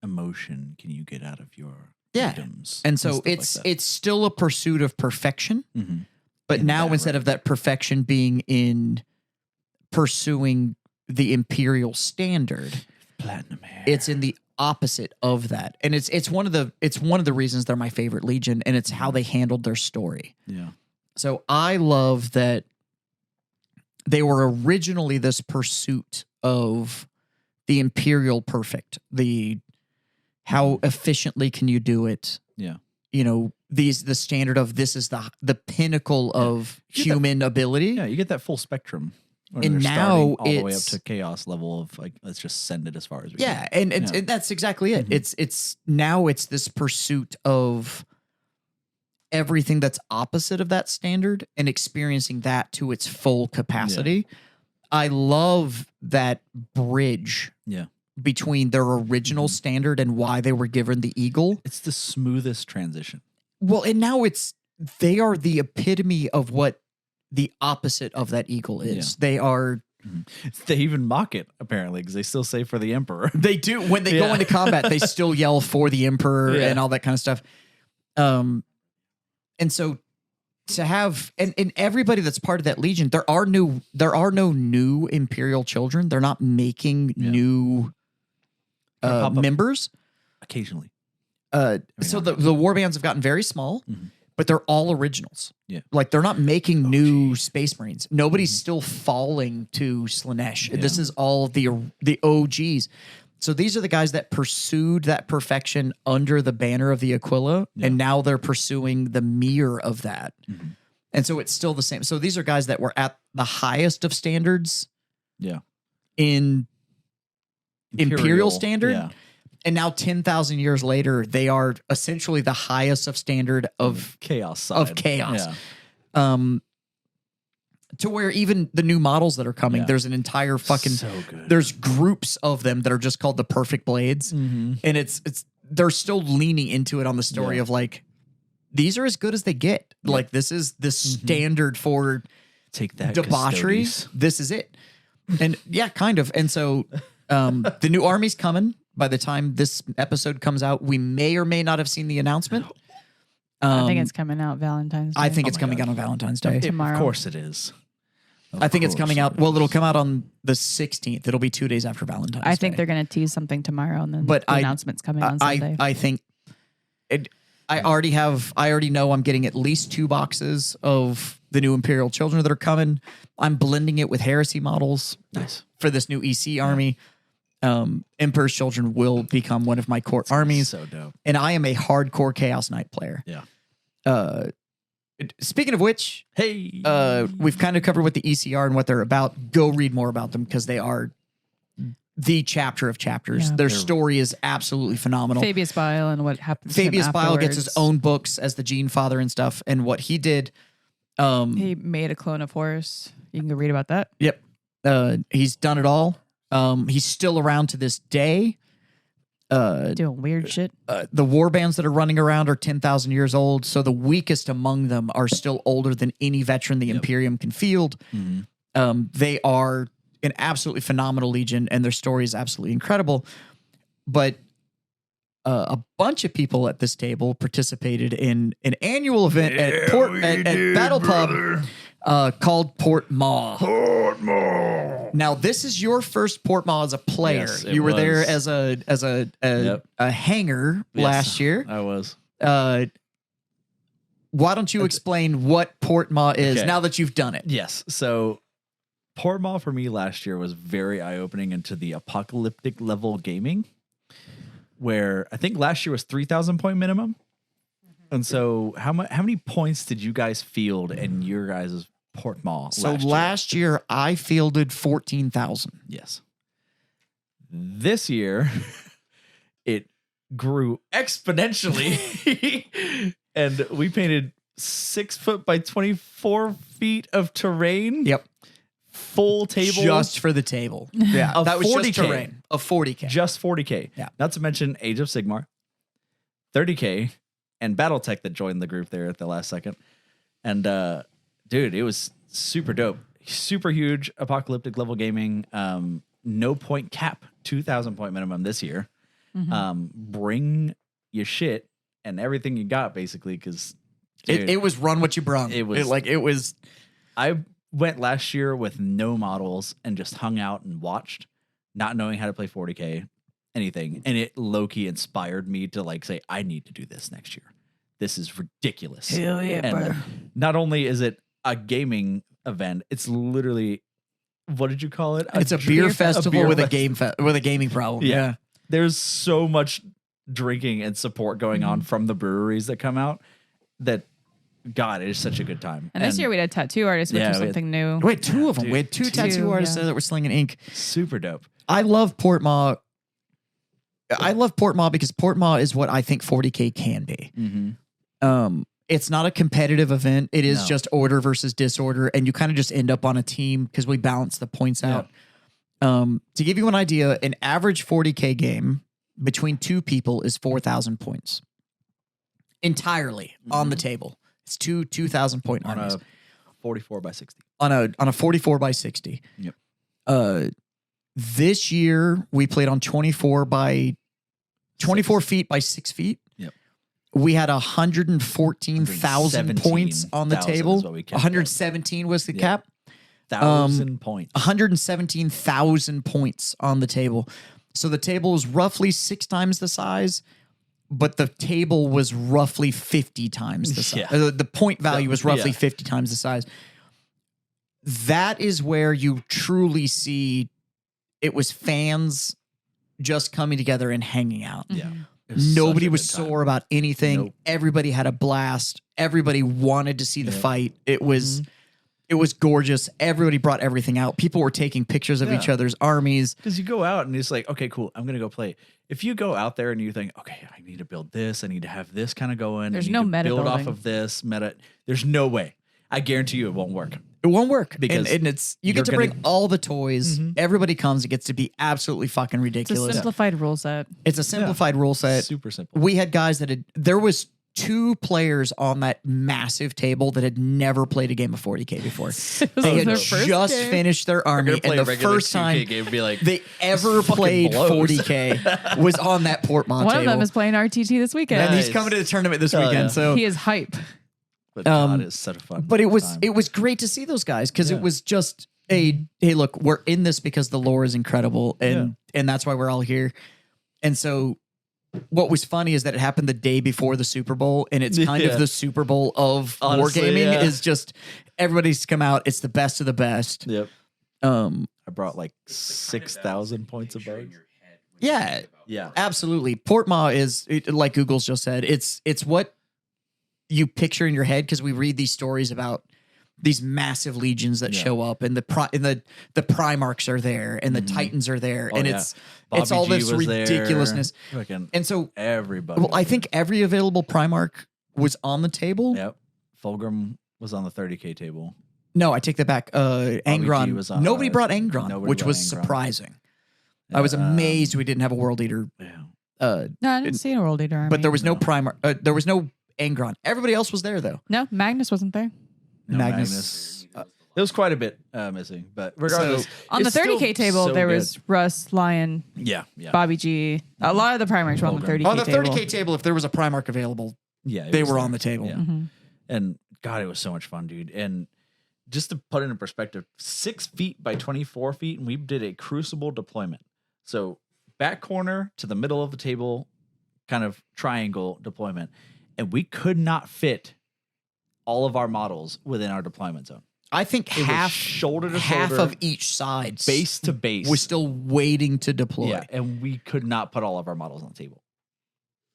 [SPEAKER 3] emotion can you get out of your
[SPEAKER 1] Yeah.
[SPEAKER 3] items?
[SPEAKER 1] And so
[SPEAKER 3] stuff like
[SPEAKER 1] it's
[SPEAKER 3] that.
[SPEAKER 1] it's still a pursuit of perfection. But
[SPEAKER 3] In
[SPEAKER 1] now
[SPEAKER 3] that
[SPEAKER 1] instead of that perfection being in pursuing the imperial standard,
[SPEAKER 3] Platinum hair.
[SPEAKER 1] it's in the opposite of that. And it's one of the reasons they're my favorite Legion, and it's how they handled their story.
[SPEAKER 3] Yeah.
[SPEAKER 1] So I love that they were originally this pursuit of the imperial perfect, the how efficiently can you do it?
[SPEAKER 3] Yeah.
[SPEAKER 1] You know, the standard of this is the pinnacle of human ability.
[SPEAKER 3] Yeah, you get that full spectrum. When
[SPEAKER 1] And
[SPEAKER 3] they're
[SPEAKER 1] now
[SPEAKER 3] starting all the way up
[SPEAKER 1] it's-
[SPEAKER 3] to chaos level of like, let's just send it as far as we
[SPEAKER 1] Yeah,
[SPEAKER 3] can.
[SPEAKER 1] and that's exactly it.
[SPEAKER 3] Mhm.
[SPEAKER 1] It's now it's this pursuit of everything that's opposite of that standard and experiencing that to its full capacity. I love that bridge
[SPEAKER 3] Yeah.
[SPEAKER 1] between their original standard and why they were given the eagle.
[SPEAKER 3] It's the smoothest transition.
[SPEAKER 1] Well, and now they are the epitome of what the opposite of that eagle is. They are.
[SPEAKER 3] They even mock it, apparently, because they still say for the Emperor.
[SPEAKER 1] They do when they go
[SPEAKER 3] Yeah.
[SPEAKER 1] into combat. They still yell for the emperor
[SPEAKER 3] Yeah.
[SPEAKER 1] and all that kind of stuff. And so to have and everybody that's part of that legion, there are no new imperial children. They're not making new
[SPEAKER 3] pop up
[SPEAKER 1] members.
[SPEAKER 3] occasionally.
[SPEAKER 1] So the warbands have gotten very small,
[SPEAKER 3] Mhm.
[SPEAKER 1] but they're all originals.
[SPEAKER 3] Yeah.
[SPEAKER 1] Like they're not making new Space Marines. Nobody's still falling to Slanesh.
[SPEAKER 3] Yeah.
[SPEAKER 1] This is all the OGs. So these are the guys that pursued that perfection under the banner of the Aquila, and now they're pursuing the mirror of that.
[SPEAKER 3] Mhm.
[SPEAKER 1] And so it's still the same. So these are guys that were at the highest of standards
[SPEAKER 3] Yeah.
[SPEAKER 1] in Imperial standard.
[SPEAKER 3] Yeah.
[SPEAKER 1] And now 10,000 years later, they are essentially the highest of standard of
[SPEAKER 3] Chaos side.
[SPEAKER 1] of chaos.
[SPEAKER 3] Yeah.
[SPEAKER 1] To where even the new models that are coming,
[SPEAKER 3] Yeah.
[SPEAKER 1] there's an entire fucking
[SPEAKER 3] So good.
[SPEAKER 1] there's groups of them that are just called the perfect blades.
[SPEAKER 3] Mhm.
[SPEAKER 1] And it's they're still leaning into it on the story
[SPEAKER 3] Yeah.
[SPEAKER 1] of like these are as good as they get. Like this is the standard for
[SPEAKER 3] Take that,
[SPEAKER 1] debauchery.
[SPEAKER 3] Custodes.
[SPEAKER 1] This is it. And yeah, kind of. And so the new army's coming. By the time this episode comes out, we may or may not have seen the announcement.
[SPEAKER 2] I think it's coming out Valentine's Day.
[SPEAKER 1] I think it's
[SPEAKER 3] my
[SPEAKER 1] coming
[SPEAKER 3] God.
[SPEAKER 1] out on Valentine's Day.
[SPEAKER 2] Tomorrow.
[SPEAKER 3] Of course it is.
[SPEAKER 1] I think it's
[SPEAKER 3] Of
[SPEAKER 1] coming
[SPEAKER 3] course
[SPEAKER 1] out.
[SPEAKER 3] it
[SPEAKER 1] Well, it'll
[SPEAKER 3] is.
[SPEAKER 1] come out on the 16th. It'll be 2 days after Valentine's
[SPEAKER 2] I think
[SPEAKER 1] Day.
[SPEAKER 2] they're going to tease something tomorrow, and then
[SPEAKER 1] But
[SPEAKER 2] the announcement's coming on Sunday.
[SPEAKER 1] I think I already know I'm getting at least 2 boxes of the new Imperial Children that are coming. I'm blending it with Heresy models
[SPEAKER 3] Nice.
[SPEAKER 1] for this new EC army. Emperor's Children will become one of my core armies.
[SPEAKER 3] So dope.
[SPEAKER 1] And I am a hardcore Chaos Knight player.
[SPEAKER 3] Yeah.
[SPEAKER 1] Speaking of which,
[SPEAKER 3] Hey.
[SPEAKER 1] we've kind of covered what the ECR and what they're about. Go read more about them because they are the chapter of chapters.
[SPEAKER 2] Yeah.
[SPEAKER 1] Their story is absolutely phenomenal.
[SPEAKER 2] Fabius Bile and what happens.
[SPEAKER 1] Fabius
[SPEAKER 2] to him
[SPEAKER 1] Bile gets his
[SPEAKER 2] afterwards.
[SPEAKER 1] own books as the Gene Father and stuff, and what he did.
[SPEAKER 2] He made a clone of Horus. You can go read about that.
[SPEAKER 1] Yep, he's done it all. He's still around to this day.
[SPEAKER 2] Doing weird shit.
[SPEAKER 1] The war bands that are running around are 10,000 years old, so the weakest among them are still older than any veteran the Imperium can field.
[SPEAKER 3] Mhm.
[SPEAKER 1] They are an absolutely phenomenal legion, and their story is absolutely incredible. But a bunch of people at this table participated in an annual event at BattlePub called Port Maw. Now, this is your first Port Maw as a player.
[SPEAKER 3] Yes, it
[SPEAKER 1] You were there
[SPEAKER 3] was.
[SPEAKER 1] as a hanger
[SPEAKER 3] Yes,
[SPEAKER 1] last year.
[SPEAKER 3] I was.
[SPEAKER 1] Why don't you explain what Port Maw is
[SPEAKER 3] Okay.
[SPEAKER 1] now that you've done it?
[SPEAKER 3] Yes. So Port Maw for me last year was very eye-opening into the apocalyptic level gaming, where I think last year was 3,000 point minimum. And so how many points did you guys field in your guys' Port Maw
[SPEAKER 1] So
[SPEAKER 3] last year?
[SPEAKER 1] last year I fielded 14,000.
[SPEAKER 3] Yes. This year, it grew exponentially, and we painted 6 foot by 24 feet of terrain.
[SPEAKER 1] Yep.
[SPEAKER 3] Full table,
[SPEAKER 1] Just for the table. Yeah.
[SPEAKER 3] Of
[SPEAKER 1] that was
[SPEAKER 3] 40K.
[SPEAKER 1] just terrain. Of 40K.
[SPEAKER 3] just 40K.
[SPEAKER 1] Yeah.
[SPEAKER 3] Not to mention Age of Sigmar, 30K, and BattleTech that joined the group there at the last second. And dude, it was super dope. Super huge apocalyptic level gaming. No point cap, 2,000 point minimum this year. Bring your shit and everything you got basically, because Dude.
[SPEAKER 1] It was run what you brung.
[SPEAKER 3] It was-
[SPEAKER 1] it was.
[SPEAKER 3] I went last year with no models and just hung out and watched, not knowing how to play 40K, anything. And it low-key inspired me to like say, I need to do this next year. This is ridiculous.
[SPEAKER 2] Hell yeah,
[SPEAKER 3] And
[SPEAKER 2] bro.
[SPEAKER 3] not only is it a gaming event, it's literally, what did you call it?
[SPEAKER 1] It's a beer festival
[SPEAKER 3] beer
[SPEAKER 1] with a
[SPEAKER 3] fest-
[SPEAKER 1] with a gaming problem.
[SPEAKER 3] Yeah.
[SPEAKER 1] Yeah.
[SPEAKER 3] There's so much drinking and support going on from the breweries that come out that, God, it is such a good time.
[SPEAKER 2] And this year we had tattoo artists, which
[SPEAKER 3] Yeah,
[SPEAKER 2] was
[SPEAKER 3] we had-
[SPEAKER 2] something new.
[SPEAKER 1] We had two of them. We had two
[SPEAKER 2] Two,
[SPEAKER 1] tattoo artists
[SPEAKER 2] yeah.
[SPEAKER 1] that were slinging ink.
[SPEAKER 3] Super dope.
[SPEAKER 1] I love Portmaw. I love Portmaw because Portmaw is what I think 40K can be.
[SPEAKER 3] Mm-hmm.
[SPEAKER 1] It's not a competitive event. It is
[SPEAKER 3] No.
[SPEAKER 1] just order versus disorder, and you kind of just end up on a team because we balance the points out. To give you an idea, an average 40K game between two people is 4,000 points entirely on the table. It's 2,000 point
[SPEAKER 3] On
[SPEAKER 1] armies
[SPEAKER 3] a 44 by 60.
[SPEAKER 1] on a 44 by 60.
[SPEAKER 3] Yep.
[SPEAKER 1] This year we played on 24 feet by 6 feet.
[SPEAKER 3] Yep.
[SPEAKER 1] We had 114,000 points on the
[SPEAKER 3] 117,000
[SPEAKER 1] table.
[SPEAKER 3] is what we kept
[SPEAKER 1] 117 was the
[SPEAKER 3] Yeah.
[SPEAKER 1] cap.
[SPEAKER 3] 1,000 points.
[SPEAKER 1] 117,000 points on the table. So the table is roughly 6 times the size, but the table was roughly 50 times the size.
[SPEAKER 3] Yeah.
[SPEAKER 1] The point value was roughly
[SPEAKER 3] Yeah.
[SPEAKER 1] 50 times the size. That is where you truly see it was fans just coming together and hanging out.
[SPEAKER 3] Yeah. It was
[SPEAKER 1] Nobody
[SPEAKER 3] such a
[SPEAKER 1] was
[SPEAKER 3] good time.
[SPEAKER 1] sore about anything.
[SPEAKER 3] Nope.
[SPEAKER 1] Everybody had a blast. Everybody wanted to see the
[SPEAKER 3] Yeah.
[SPEAKER 1] fight. It was gorgeous. Everybody brought everything out. People were taking pictures of each
[SPEAKER 3] Yeah.
[SPEAKER 1] other's armies.
[SPEAKER 3] Because you go out and it's like, okay, cool, I'm going to go play. If you go out there and you think, okay, I need to build this, I need to have this kind of going.
[SPEAKER 2] There's
[SPEAKER 3] I need
[SPEAKER 2] no
[SPEAKER 3] to
[SPEAKER 2] meta
[SPEAKER 3] build off
[SPEAKER 2] building.
[SPEAKER 3] of this meta. There's no way. I guarantee you it won't work.
[SPEAKER 1] It won't work
[SPEAKER 3] Because
[SPEAKER 1] and it's you get
[SPEAKER 3] you're
[SPEAKER 1] to bring
[SPEAKER 3] gonna-
[SPEAKER 1] all the toys. Everybody comes. It gets to be absolutely fucking
[SPEAKER 2] It's a
[SPEAKER 1] ridiculous.
[SPEAKER 2] simplified rule set.
[SPEAKER 1] It's a simplified rule set.
[SPEAKER 3] Super simple.
[SPEAKER 1] We had guys that had. There was 2 players on that massive table that had never played a game of 40K before. They had
[SPEAKER 2] their first
[SPEAKER 1] just
[SPEAKER 2] game.
[SPEAKER 1] finished their army, and the first time
[SPEAKER 3] game be like,
[SPEAKER 1] they ever
[SPEAKER 3] fucking
[SPEAKER 1] played
[SPEAKER 3] blows.
[SPEAKER 1] 40K was on that Portmont
[SPEAKER 2] One
[SPEAKER 1] table.
[SPEAKER 2] of them is playing RTT this weekend.
[SPEAKER 1] and he's
[SPEAKER 3] Nice.
[SPEAKER 1] coming to the tournament this
[SPEAKER 3] Hell
[SPEAKER 1] weekend.
[SPEAKER 3] yeah.
[SPEAKER 1] So,
[SPEAKER 2] He is hype.
[SPEAKER 3] but God, it's such a fun.
[SPEAKER 1] but it was
[SPEAKER 3] time.
[SPEAKER 1] great to see those guys because
[SPEAKER 3] Yeah.
[SPEAKER 1] it was just hey, look, we're in this because the lore is incredible, and that's why we're all here. And so, what was funny is that it happened the day before the Super Bowl, and it's kind
[SPEAKER 3] Yeah.
[SPEAKER 1] of the Super Bowl of
[SPEAKER 3] Honestly,
[SPEAKER 1] wargaming.
[SPEAKER 3] yeah.
[SPEAKER 1] Is just everybody's come out. It's the best of the best.
[SPEAKER 3] Yep.
[SPEAKER 1] I
[SPEAKER 3] brought like 6,000 points of bugs.
[SPEAKER 1] Yeah,
[SPEAKER 3] Yeah.
[SPEAKER 1] absolutely. Portmaw is like Google's just said. It's what you picture in your head because we read these stories about these massive legions that show up, and the Primarchs are there, and the Titans are there,
[SPEAKER 3] Oh,
[SPEAKER 1] and
[SPEAKER 3] yeah.
[SPEAKER 1] it's
[SPEAKER 3] Bobby
[SPEAKER 1] all
[SPEAKER 3] G
[SPEAKER 1] this
[SPEAKER 3] was there.
[SPEAKER 1] ridiculousness.
[SPEAKER 3] Fucking
[SPEAKER 1] And so,
[SPEAKER 3] everybody.
[SPEAKER 1] well, I think every available Primarch was on the table.
[SPEAKER 3] Yep. Fulgrim was on the 30K table.
[SPEAKER 1] No, I take that back. Angron.
[SPEAKER 3] was on
[SPEAKER 1] Nobody
[SPEAKER 3] ours.
[SPEAKER 1] brought Angron,
[SPEAKER 3] Nobody
[SPEAKER 1] which
[SPEAKER 3] brought
[SPEAKER 1] was
[SPEAKER 3] Angron.
[SPEAKER 1] surprising. I was amazed we didn't have a World Eater.
[SPEAKER 3] Yeah.
[SPEAKER 2] No, I didn't see a World Eater army.
[SPEAKER 1] But there was no Primarch. There was no Angron. Everybody else was there though.
[SPEAKER 2] No, Magnus wasn't there.
[SPEAKER 3] No,
[SPEAKER 1] Magnus.
[SPEAKER 3] There was quite a bit missing, but regardless,
[SPEAKER 2] On the
[SPEAKER 3] it's still
[SPEAKER 2] 30K table,
[SPEAKER 3] so
[SPEAKER 2] there
[SPEAKER 3] good.
[SPEAKER 2] was Russ, Lion,
[SPEAKER 3] yeah,
[SPEAKER 2] Bobby G. A lot of the Primarchs were on the 30K
[SPEAKER 1] On the
[SPEAKER 2] table.
[SPEAKER 1] 30K table, if there was a Primarch available,
[SPEAKER 3] yeah, it
[SPEAKER 1] they
[SPEAKER 3] was
[SPEAKER 1] were
[SPEAKER 3] there.
[SPEAKER 1] on the table.
[SPEAKER 3] Yeah.
[SPEAKER 2] Mhm.
[SPEAKER 3] And God, it was so much fun, dude. And just to put it in perspective, 6 feet by 24 feet, and we did a crucible deployment. So back corner to the middle of the table, kind of triangle deployment, and we could not fit all of our models within our deployment zone.
[SPEAKER 1] I think
[SPEAKER 3] It was
[SPEAKER 1] half
[SPEAKER 3] shoulder to
[SPEAKER 1] half
[SPEAKER 3] shoulder,
[SPEAKER 1] of each side
[SPEAKER 3] base to base,
[SPEAKER 1] was still waiting to deploy.
[SPEAKER 3] yeah, and we could not put all of our models on the table.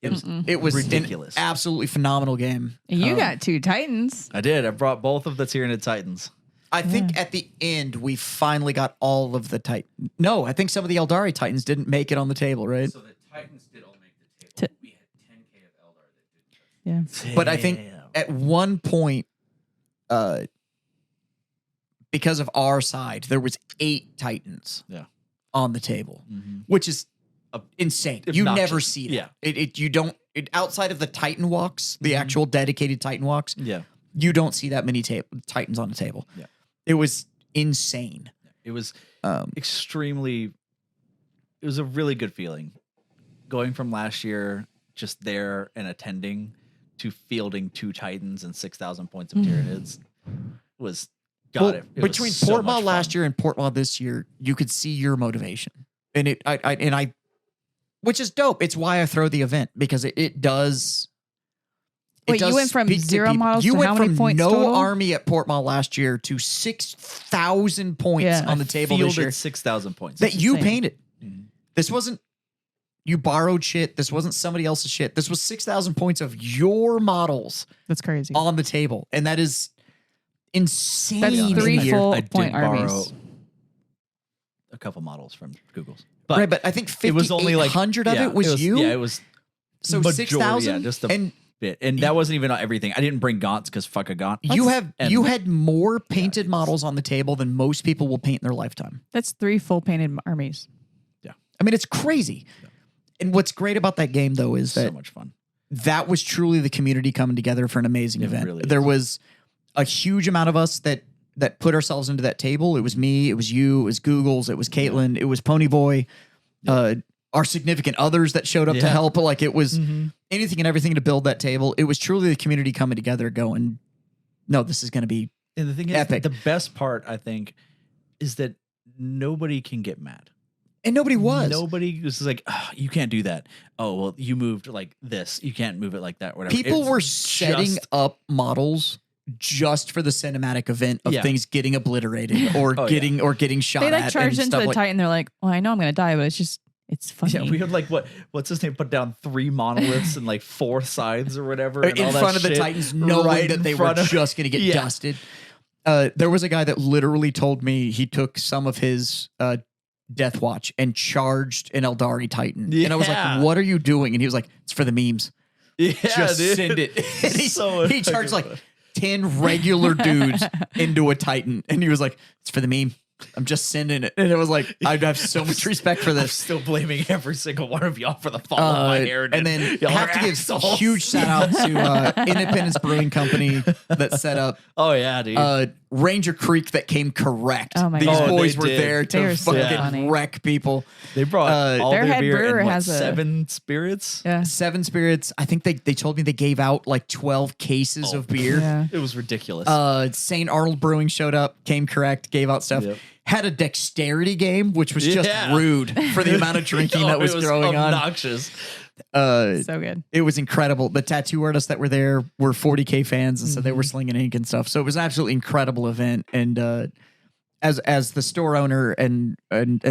[SPEAKER 3] It was
[SPEAKER 1] It was
[SPEAKER 3] ridiculous.
[SPEAKER 1] an absolutely phenomenal game.
[SPEAKER 2] You got 2 Titans.
[SPEAKER 3] I did. I brought both of the Tyranid Titans.
[SPEAKER 1] I think at the end we finally got all of the Titans. No, I think some of the Eldari Titans didn't make it on the table, right?
[SPEAKER 5] So the Titans did all make the table. We had 10K of Eldar that didn't.
[SPEAKER 2] Yeah.
[SPEAKER 1] But I think
[SPEAKER 3] Damn.
[SPEAKER 1] at one point, because of our side, there was 8 Titans
[SPEAKER 3] Yeah.
[SPEAKER 1] on the table, which is insane. You
[SPEAKER 3] Obnoxious.
[SPEAKER 1] never see that.
[SPEAKER 3] Yeah.
[SPEAKER 1] You don't outside of the Titan walks, the actual dedicated Titan walks.
[SPEAKER 3] Yeah.
[SPEAKER 1] You don't see that many Titans on the table.
[SPEAKER 3] Yeah.
[SPEAKER 1] It was insane.
[SPEAKER 3] It was extremely. It was a really good feeling, going from last year just there and attending to fielding 2 Titans and 6,000 points of Tyranids was it was
[SPEAKER 1] between
[SPEAKER 3] so
[SPEAKER 1] Port
[SPEAKER 3] much
[SPEAKER 1] Mod last
[SPEAKER 3] fun.
[SPEAKER 1] year and Port Mod this year, you could see your motivation, and I, which is dope. It's why I throw the event because it does.
[SPEAKER 2] Wait, you went from
[SPEAKER 1] speak to
[SPEAKER 2] 0
[SPEAKER 1] people.
[SPEAKER 2] models
[SPEAKER 1] You
[SPEAKER 2] to
[SPEAKER 1] went
[SPEAKER 2] how many
[SPEAKER 1] from
[SPEAKER 2] points
[SPEAKER 1] no
[SPEAKER 2] total?
[SPEAKER 1] army at Port Mod last year to 6,000 points
[SPEAKER 2] Yeah.
[SPEAKER 1] on the table this year
[SPEAKER 3] Fielded 6,000 points.
[SPEAKER 1] that you
[SPEAKER 2] insane.
[SPEAKER 1] painted. This wasn't you borrowed shit. This wasn't somebody else's shit. This was 6,000 points of your models
[SPEAKER 2] That's crazy.
[SPEAKER 1] on the table, and that is insane.
[SPEAKER 2] That's
[SPEAKER 1] in a
[SPEAKER 2] 3
[SPEAKER 1] year.
[SPEAKER 2] full
[SPEAKER 3] I did
[SPEAKER 2] point
[SPEAKER 3] borrow
[SPEAKER 2] armies.
[SPEAKER 3] a couple models from Google's.
[SPEAKER 1] Right, but I think
[SPEAKER 3] it was only like
[SPEAKER 1] 5,800 of
[SPEAKER 3] yeah,
[SPEAKER 1] it was you.
[SPEAKER 3] Yeah, it was
[SPEAKER 1] So
[SPEAKER 3] majority,
[SPEAKER 1] 6,000?
[SPEAKER 3] Yeah, just a
[SPEAKER 1] And
[SPEAKER 3] bit. And that wasn't even everything. I didn't bring Gaunts because fuck a Gaunt.
[SPEAKER 1] you
[SPEAKER 3] And-
[SPEAKER 1] had more painted models on the table than most people will paint in their lifetime.
[SPEAKER 2] That's 3 full painted armies.
[SPEAKER 1] I mean, it's crazy. And what's great about that game, though, is
[SPEAKER 3] so
[SPEAKER 1] that
[SPEAKER 3] much fun.
[SPEAKER 1] that was truly the community coming together for an amazing event.
[SPEAKER 3] really
[SPEAKER 1] There
[SPEAKER 3] is.
[SPEAKER 1] was a huge amount of us that put ourselves into that table. It was me, it was you, it was Google's, it was Caitlin, it was Ponyboy, our significant others that showed up to
[SPEAKER 3] Yeah.
[SPEAKER 1] help. Like it was anything and everything to build that table. It was truly the community coming together going, no, this is going to be
[SPEAKER 3] And the thing is,
[SPEAKER 1] Epic.
[SPEAKER 3] the best part, I think, is that nobody can get mad.
[SPEAKER 1] and nobody was.
[SPEAKER 3] Nobody was like, oh, you can't do that. Oh, well, you moved like this. You can't move it like that. Whatever.
[SPEAKER 1] People
[SPEAKER 3] It's
[SPEAKER 1] were setting
[SPEAKER 3] just-
[SPEAKER 1] up models just for the cinematic event of
[SPEAKER 3] Yeah.
[SPEAKER 1] things getting obliterated or
[SPEAKER 3] Oh, yeah.
[SPEAKER 1] getting shot
[SPEAKER 2] They
[SPEAKER 1] at.
[SPEAKER 2] like charged
[SPEAKER 1] and
[SPEAKER 2] into
[SPEAKER 1] stuff
[SPEAKER 2] the
[SPEAKER 1] like,
[SPEAKER 2] Titan. They're like, well, I know I'm going to die, but it's funny.
[SPEAKER 3] Yeah, we had like what's his name? Put down 3 monoliths and like 4 sides or whatever and
[SPEAKER 1] in
[SPEAKER 3] all that
[SPEAKER 1] front of the
[SPEAKER 3] shit
[SPEAKER 1] Titans, knowing
[SPEAKER 3] right
[SPEAKER 1] that
[SPEAKER 3] in
[SPEAKER 1] they were
[SPEAKER 3] front of-
[SPEAKER 1] just going to get
[SPEAKER 3] Yeah.
[SPEAKER 1] dusted. There was a guy that literally told me he took some of his Death Watch and charged an Eldari Titan. And I was
[SPEAKER 3] Yeah.
[SPEAKER 1] like, what are you doing? And he was like, it's for the memes.
[SPEAKER 3] Yeah,
[SPEAKER 1] Just
[SPEAKER 3] dude.
[SPEAKER 1] send it. And he,
[SPEAKER 3] So
[SPEAKER 1] he charged
[SPEAKER 3] fucking
[SPEAKER 1] like 10 regular dudes into a Titan. And he was like, it's for the meme. I'm just sending it. And it was like, I have so much respect for
[SPEAKER 3] I'm
[SPEAKER 1] this.
[SPEAKER 3] still blaming every single one of y'all for the fall of my hair.
[SPEAKER 1] And then
[SPEAKER 3] y'all
[SPEAKER 1] have
[SPEAKER 3] are
[SPEAKER 1] to give a
[SPEAKER 3] assholes.
[SPEAKER 1] huge shout out to Independence Brewing Company that set up
[SPEAKER 3] Oh yeah, dude.
[SPEAKER 1] Ranger Creek that came correct.
[SPEAKER 2] Oh my
[SPEAKER 1] These
[SPEAKER 2] God.
[SPEAKER 1] boys
[SPEAKER 3] they
[SPEAKER 1] were
[SPEAKER 3] did.
[SPEAKER 1] there
[SPEAKER 2] They
[SPEAKER 1] to
[SPEAKER 2] are so
[SPEAKER 1] fucking
[SPEAKER 2] funny.
[SPEAKER 1] wreck people.
[SPEAKER 3] They brought all
[SPEAKER 2] their
[SPEAKER 3] their
[SPEAKER 2] head
[SPEAKER 3] beer
[SPEAKER 2] brewer
[SPEAKER 3] and what,
[SPEAKER 2] has a-
[SPEAKER 3] 7 spirits.
[SPEAKER 2] Yeah.
[SPEAKER 1] 7 spirits. I think they told me they gave out like 12 cases of beer.
[SPEAKER 2] Yeah.
[SPEAKER 3] It was ridiculous.
[SPEAKER 1] St. Arnold Brewing showed up, came correct, gave out stuff.
[SPEAKER 3] Yep.
[SPEAKER 1] Had a dexterity game, which was just
[SPEAKER 3] Yeah.
[SPEAKER 1] rude for the amount of drinking that was,
[SPEAKER 3] it was
[SPEAKER 1] going
[SPEAKER 3] obnoxious.
[SPEAKER 1] on.
[SPEAKER 2] So good.
[SPEAKER 1] It was incredible. The tattoo artists that were there were 40K fans, and so they were
[SPEAKER 3] Mm-hmm.
[SPEAKER 1] slinging ink and stuff. So it was an absolutely incredible event. And as the store owner and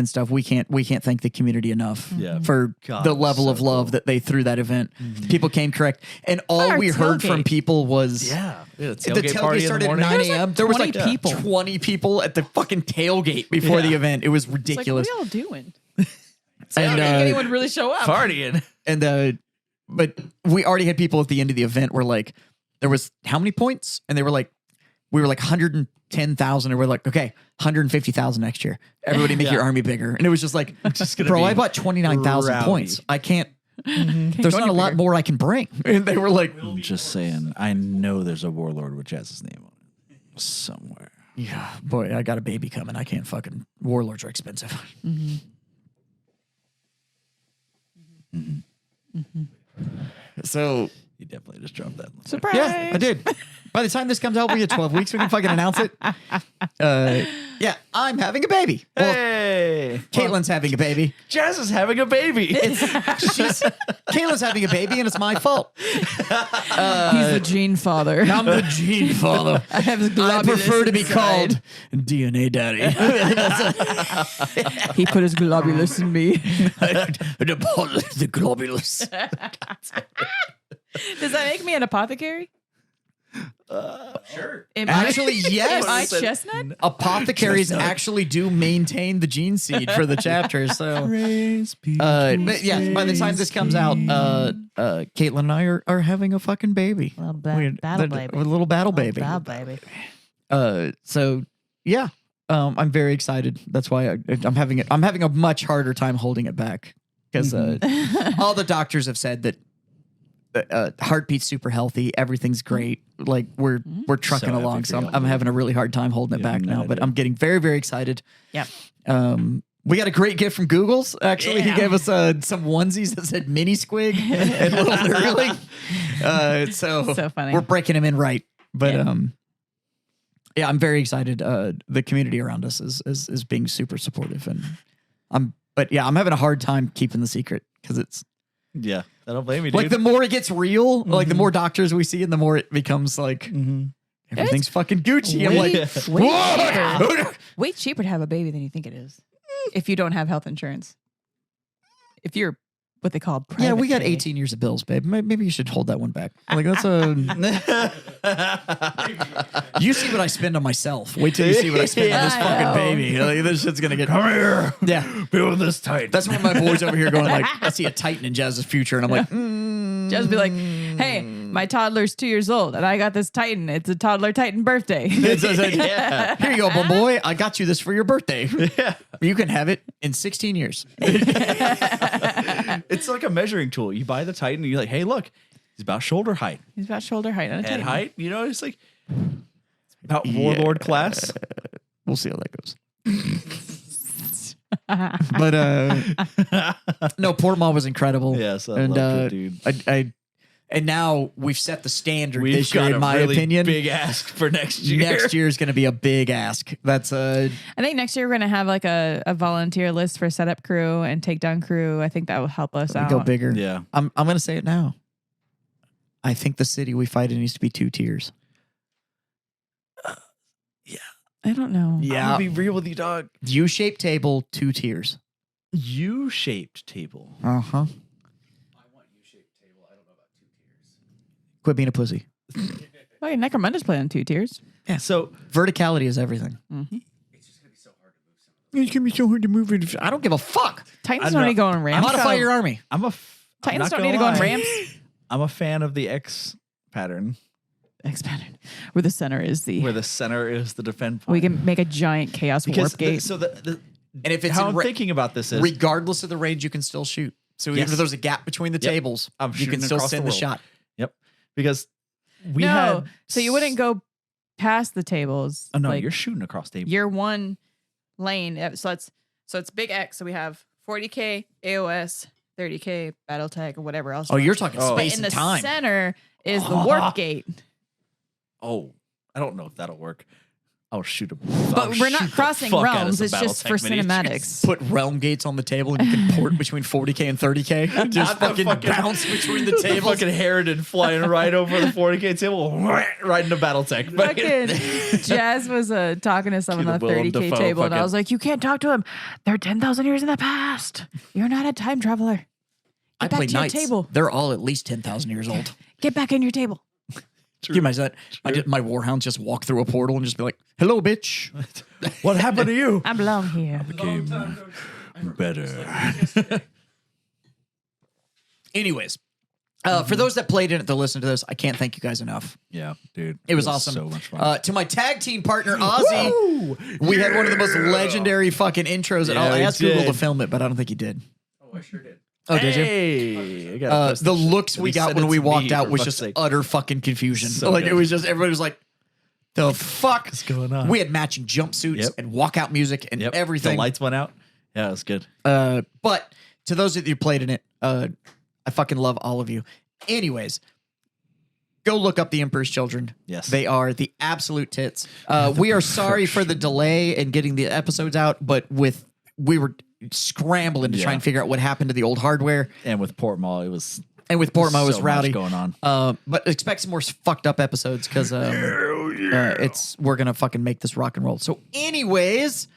[SPEAKER 1] stuff, we can't thank the community enough
[SPEAKER 3] Yeah.
[SPEAKER 1] for
[SPEAKER 3] God,
[SPEAKER 1] the
[SPEAKER 3] it was
[SPEAKER 1] level
[SPEAKER 3] so
[SPEAKER 1] of love
[SPEAKER 3] cool.
[SPEAKER 1] that they threw that event. People came correct, and all
[SPEAKER 2] Our
[SPEAKER 1] we heard from
[SPEAKER 2] tailgate.
[SPEAKER 1] people was
[SPEAKER 3] Yeah.
[SPEAKER 1] the tailgate started at 9
[SPEAKER 2] There was like
[SPEAKER 1] a.m. There was
[SPEAKER 2] 20
[SPEAKER 1] like
[SPEAKER 2] people.
[SPEAKER 1] 20 people at the fucking tailgate before the
[SPEAKER 3] Yeah.
[SPEAKER 1] event. It was
[SPEAKER 2] It's like,
[SPEAKER 1] ridiculous.
[SPEAKER 2] what are y'all doing?
[SPEAKER 1] and
[SPEAKER 2] Did anyone really show up?
[SPEAKER 3] Partying.
[SPEAKER 1] but we already had people at the end of the event where like there was how many points, and they were like, we were like 110,000, and we're like, okay, 150,000 next year. Everybody make your army bigger, and it was just like,
[SPEAKER 3] gonna
[SPEAKER 1] bro,
[SPEAKER 3] be
[SPEAKER 1] I bought 29,000
[SPEAKER 3] rowdy.
[SPEAKER 1] points. I can't.
[SPEAKER 2] Mm-hmm.
[SPEAKER 1] There's not a lot more I can bring, and they were like,
[SPEAKER 3] I'm just saying, I know there's a warlord with Jazz's name on it somewhere.
[SPEAKER 1] yeah, boy, I got a baby coming. I can't fucking. Warlords are expensive. So
[SPEAKER 3] You definitely just dropped that.
[SPEAKER 2] Surprise.
[SPEAKER 1] yeah, I did. By the time this comes out, we get 12 weeks. We can fucking announce it. Yeah, I'm having a baby. Well,
[SPEAKER 3] Hey,
[SPEAKER 1] Caitlin's having a baby.
[SPEAKER 3] Jazz is having a baby.
[SPEAKER 1] Caitlin's having a baby, and it's my fault.
[SPEAKER 2] He's the gene father.
[SPEAKER 1] I'm the gene father.
[SPEAKER 2] I have his
[SPEAKER 1] I
[SPEAKER 2] globulus
[SPEAKER 1] prefer to be
[SPEAKER 2] inside.
[SPEAKER 1] called DNA Daddy.
[SPEAKER 2] He put his globulus in me.
[SPEAKER 1] the globulus.
[SPEAKER 2] Does that make me an apothecary?
[SPEAKER 5] Sure.
[SPEAKER 2] Am
[SPEAKER 1] Actually,
[SPEAKER 2] I,
[SPEAKER 1] yes.
[SPEAKER 2] Am I chestnut?
[SPEAKER 1] Apothecaries actually do maintain the gene seed for the chapter. So, but yeah, by the time this comes out, Caitlin and I are having a fucking baby.
[SPEAKER 4] Little
[SPEAKER 1] We're-
[SPEAKER 4] battle
[SPEAKER 1] they're-
[SPEAKER 4] baby.
[SPEAKER 1] A little battle baby.
[SPEAKER 4] Battle baby.
[SPEAKER 1] So yeah, I'm very excited. That's why I'm having a much harder time holding it back because all the doctors have said that heartbeat's super healthy, everything's great. Like we're trucking
[SPEAKER 3] So
[SPEAKER 1] along.
[SPEAKER 3] epic
[SPEAKER 1] So
[SPEAKER 3] for
[SPEAKER 1] I'm
[SPEAKER 3] y'all.
[SPEAKER 1] having a really hard time holding it
[SPEAKER 3] Yeah,
[SPEAKER 1] back
[SPEAKER 3] no
[SPEAKER 1] now. But
[SPEAKER 3] idea.
[SPEAKER 1] I'm getting very very excited.
[SPEAKER 4] Yep.
[SPEAKER 1] We got a great gift from Google's. Actually, he gave us some onesies that said Mini Squig and Little Nerdling. So
[SPEAKER 2] funny.
[SPEAKER 1] We're breaking him in right. But yeah, I'm very excited. The community around us is being super supportive, and I'm having a hard time keeping the secret because it's
[SPEAKER 3] I don't blame you, dude.
[SPEAKER 1] like the more it gets real, like the more doctors we see, and the more it becomes like everything's fucking Gucci. I'm like,
[SPEAKER 2] way cheaper to have a baby than you think it is if you don't have health insurance. If you're what they call private
[SPEAKER 1] we got
[SPEAKER 2] pay.
[SPEAKER 1] 18 years of bills, babe. Maybe you should hold that one back. Like that's a. You see what I spend on myself. Wait till you see what I spend on this
[SPEAKER 2] I
[SPEAKER 1] fucking
[SPEAKER 2] know.
[SPEAKER 1] baby. Like, this shit's gonna get. Come here. Yeah,
[SPEAKER 3] build this tight.
[SPEAKER 1] that's when my boys over here going like, I see a Titan in Jazz's future, and I'm like,
[SPEAKER 2] Just be like, hey, my toddler's 2 years old, and I got this Titan. It's a toddler Titan birthday.
[SPEAKER 1] Here you go, boy. I got you this for your birthday.
[SPEAKER 3] Yeah.
[SPEAKER 1] You can have it in 16 years.
[SPEAKER 3] It's like a measuring tool. You buy the Titan and you're like, hey, look, he's about shoulder height.
[SPEAKER 2] He's about shoulder height on a
[SPEAKER 3] Head
[SPEAKER 2] Titan.
[SPEAKER 3] height, it's like about warlord class.
[SPEAKER 1] We'll see how that goes. But no, Portmont was incredible.
[SPEAKER 3] Yes, I
[SPEAKER 1] and
[SPEAKER 3] loved it, dude.
[SPEAKER 1] And now we've set the standard
[SPEAKER 3] We've
[SPEAKER 1] this year,
[SPEAKER 3] got
[SPEAKER 1] in
[SPEAKER 3] a
[SPEAKER 1] my
[SPEAKER 3] really
[SPEAKER 1] opinion.
[SPEAKER 3] big ask for next year.
[SPEAKER 1] Next year is going to be a big ask. That's
[SPEAKER 2] I think next year we're going to have like a volunteer list for setup crew and takedown crew. I think that will help us out.
[SPEAKER 1] go bigger.
[SPEAKER 3] Yeah.
[SPEAKER 1] I'm going to say it now. I think the city we fight in needs to be 2 tiers.
[SPEAKER 2] I don't know.
[SPEAKER 3] I'm gonna be real with you, dog.
[SPEAKER 1] U-shaped table, 2 tiers.
[SPEAKER 3] U-shaped table.
[SPEAKER 1] Uh-huh. Quit being a pussy.
[SPEAKER 2] Oh, yeah, Necromunda's playing on 2 tiers.
[SPEAKER 1] Yeah.
[SPEAKER 3] So
[SPEAKER 1] Verticality is everything. It's going to be so hard to move it. I don't give a fuck.
[SPEAKER 2] Titans
[SPEAKER 3] I'm
[SPEAKER 2] don't
[SPEAKER 3] not-
[SPEAKER 2] need to go on ramps.
[SPEAKER 1] Modify your army.
[SPEAKER 2] Titans don't need to go on ramps.
[SPEAKER 3] I'm a fan of the X pattern
[SPEAKER 2] X pattern, where the center is the.
[SPEAKER 3] where the center is the defend point.
[SPEAKER 2] We can make a giant chaos
[SPEAKER 3] because
[SPEAKER 2] warp gate.
[SPEAKER 1] And if it's
[SPEAKER 3] how
[SPEAKER 1] in
[SPEAKER 3] I'm
[SPEAKER 1] ra-
[SPEAKER 3] thinking about this is
[SPEAKER 1] regardless of the range, you can still shoot. So even
[SPEAKER 3] Yes.
[SPEAKER 1] if there's a gap between the
[SPEAKER 3] Yep.
[SPEAKER 1] tables,
[SPEAKER 3] I'm
[SPEAKER 1] you
[SPEAKER 3] shooting
[SPEAKER 1] can still
[SPEAKER 3] across the
[SPEAKER 1] send the
[SPEAKER 3] world.
[SPEAKER 1] shot.
[SPEAKER 3] because we
[SPEAKER 2] no,
[SPEAKER 3] had
[SPEAKER 2] so you wouldn't go past the tables.
[SPEAKER 3] Oh no,
[SPEAKER 2] like,
[SPEAKER 3] you're shooting across tables.
[SPEAKER 2] You're one lane. So it's big X. So we have 40K AOS, 30K BattleTech, or whatever else.
[SPEAKER 1] Oh, you're talking
[SPEAKER 3] Oh.
[SPEAKER 2] But
[SPEAKER 1] space
[SPEAKER 2] in
[SPEAKER 1] and
[SPEAKER 2] the
[SPEAKER 1] time.
[SPEAKER 2] center is the warp gate.
[SPEAKER 3] Oh, I don't know if that'll work. I'll shoot a.
[SPEAKER 2] But we're not crossing realms. It's just for cinematics.
[SPEAKER 1] Put realm gates on the table and you can port between 40K and 30K. Just
[SPEAKER 3] Not the
[SPEAKER 1] fucking
[SPEAKER 3] fucking-
[SPEAKER 1] bounce between the
[SPEAKER 3] The
[SPEAKER 1] tables.
[SPEAKER 3] fucking Harridan flying right over the 40K table, right into BattleTech.
[SPEAKER 2] Fucking Jazz was talking to someone on the
[SPEAKER 3] Willem
[SPEAKER 2] 30K
[SPEAKER 3] Dafoe
[SPEAKER 2] table, and I
[SPEAKER 3] fucking-
[SPEAKER 2] was like, "You can't talk to him. They're 10,000 years in the past. You're not a time traveler.
[SPEAKER 1] I
[SPEAKER 2] Get back
[SPEAKER 1] play
[SPEAKER 2] to your
[SPEAKER 1] knights.
[SPEAKER 2] table.
[SPEAKER 1] They're all at least 10,000 years old.
[SPEAKER 2] Get back in your table."
[SPEAKER 1] Can you imagine that? My warhounds just walk through a portal and just be like, "Hello, bitch."
[SPEAKER 3] What happened to you?
[SPEAKER 2] I belong here.
[SPEAKER 3] Became better.
[SPEAKER 1] Anyways, for those that played in it to listen to this, I can't thank you guys enough.
[SPEAKER 3] Yeah, dude.
[SPEAKER 1] It was awesome.
[SPEAKER 3] So much fun.
[SPEAKER 1] To my tag team partner, Ozzy, we had one of the most legendary fucking intros. And
[SPEAKER 3] Yeah,
[SPEAKER 1] I
[SPEAKER 3] we
[SPEAKER 1] asked Google
[SPEAKER 3] did.
[SPEAKER 1] to film it, but I don't think he did.
[SPEAKER 5] Oh, I sure did.
[SPEAKER 1] Oh, did you?
[SPEAKER 3] Hey, I gotta post
[SPEAKER 1] The
[SPEAKER 3] this shit.
[SPEAKER 1] looks we
[SPEAKER 3] He
[SPEAKER 1] got
[SPEAKER 3] said
[SPEAKER 1] when
[SPEAKER 3] it's
[SPEAKER 1] we
[SPEAKER 3] me,
[SPEAKER 1] walked out
[SPEAKER 3] for
[SPEAKER 1] was
[SPEAKER 3] fuck's
[SPEAKER 1] just
[SPEAKER 3] sake.
[SPEAKER 1] utter fucking confusion.
[SPEAKER 3] So
[SPEAKER 1] Like
[SPEAKER 3] good.
[SPEAKER 1] it was just everybody was like, "The fuck
[SPEAKER 3] What's going on?"
[SPEAKER 1] We had matching jumpsuits
[SPEAKER 3] Yep.
[SPEAKER 1] and walkout music and
[SPEAKER 3] Yep.
[SPEAKER 1] everything.
[SPEAKER 3] The lights went out. Yeah, it was good.
[SPEAKER 1] But to those of you who played in it, I fucking love all of you. Anyways, go look up The Emperor's Children.
[SPEAKER 3] Yes.
[SPEAKER 1] They are the absolute tits. We are sorry for the delay in getting the episodes out, but we were scrambling to try
[SPEAKER 3] Yeah.
[SPEAKER 1] and figure out what happened to the old hardware.
[SPEAKER 3] And with Port Mall, it was
[SPEAKER 1] And with Portmo, it was
[SPEAKER 3] so
[SPEAKER 1] rowdy.
[SPEAKER 3] much going on.
[SPEAKER 1] But expect some more fucked up episodes because we're gonna fucking make this rock and roll. So, anyways,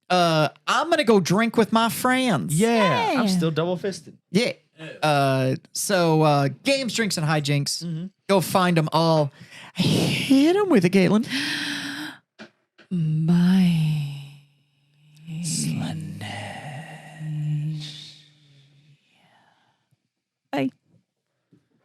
[SPEAKER 1] I'm gonna go drink with my friends.
[SPEAKER 3] Yeah,
[SPEAKER 2] Yay.
[SPEAKER 3] I'm still double fisted.
[SPEAKER 1] Yeah. So games, drinks, and hijinks. Go find them all. Hit them with it, Caitlin.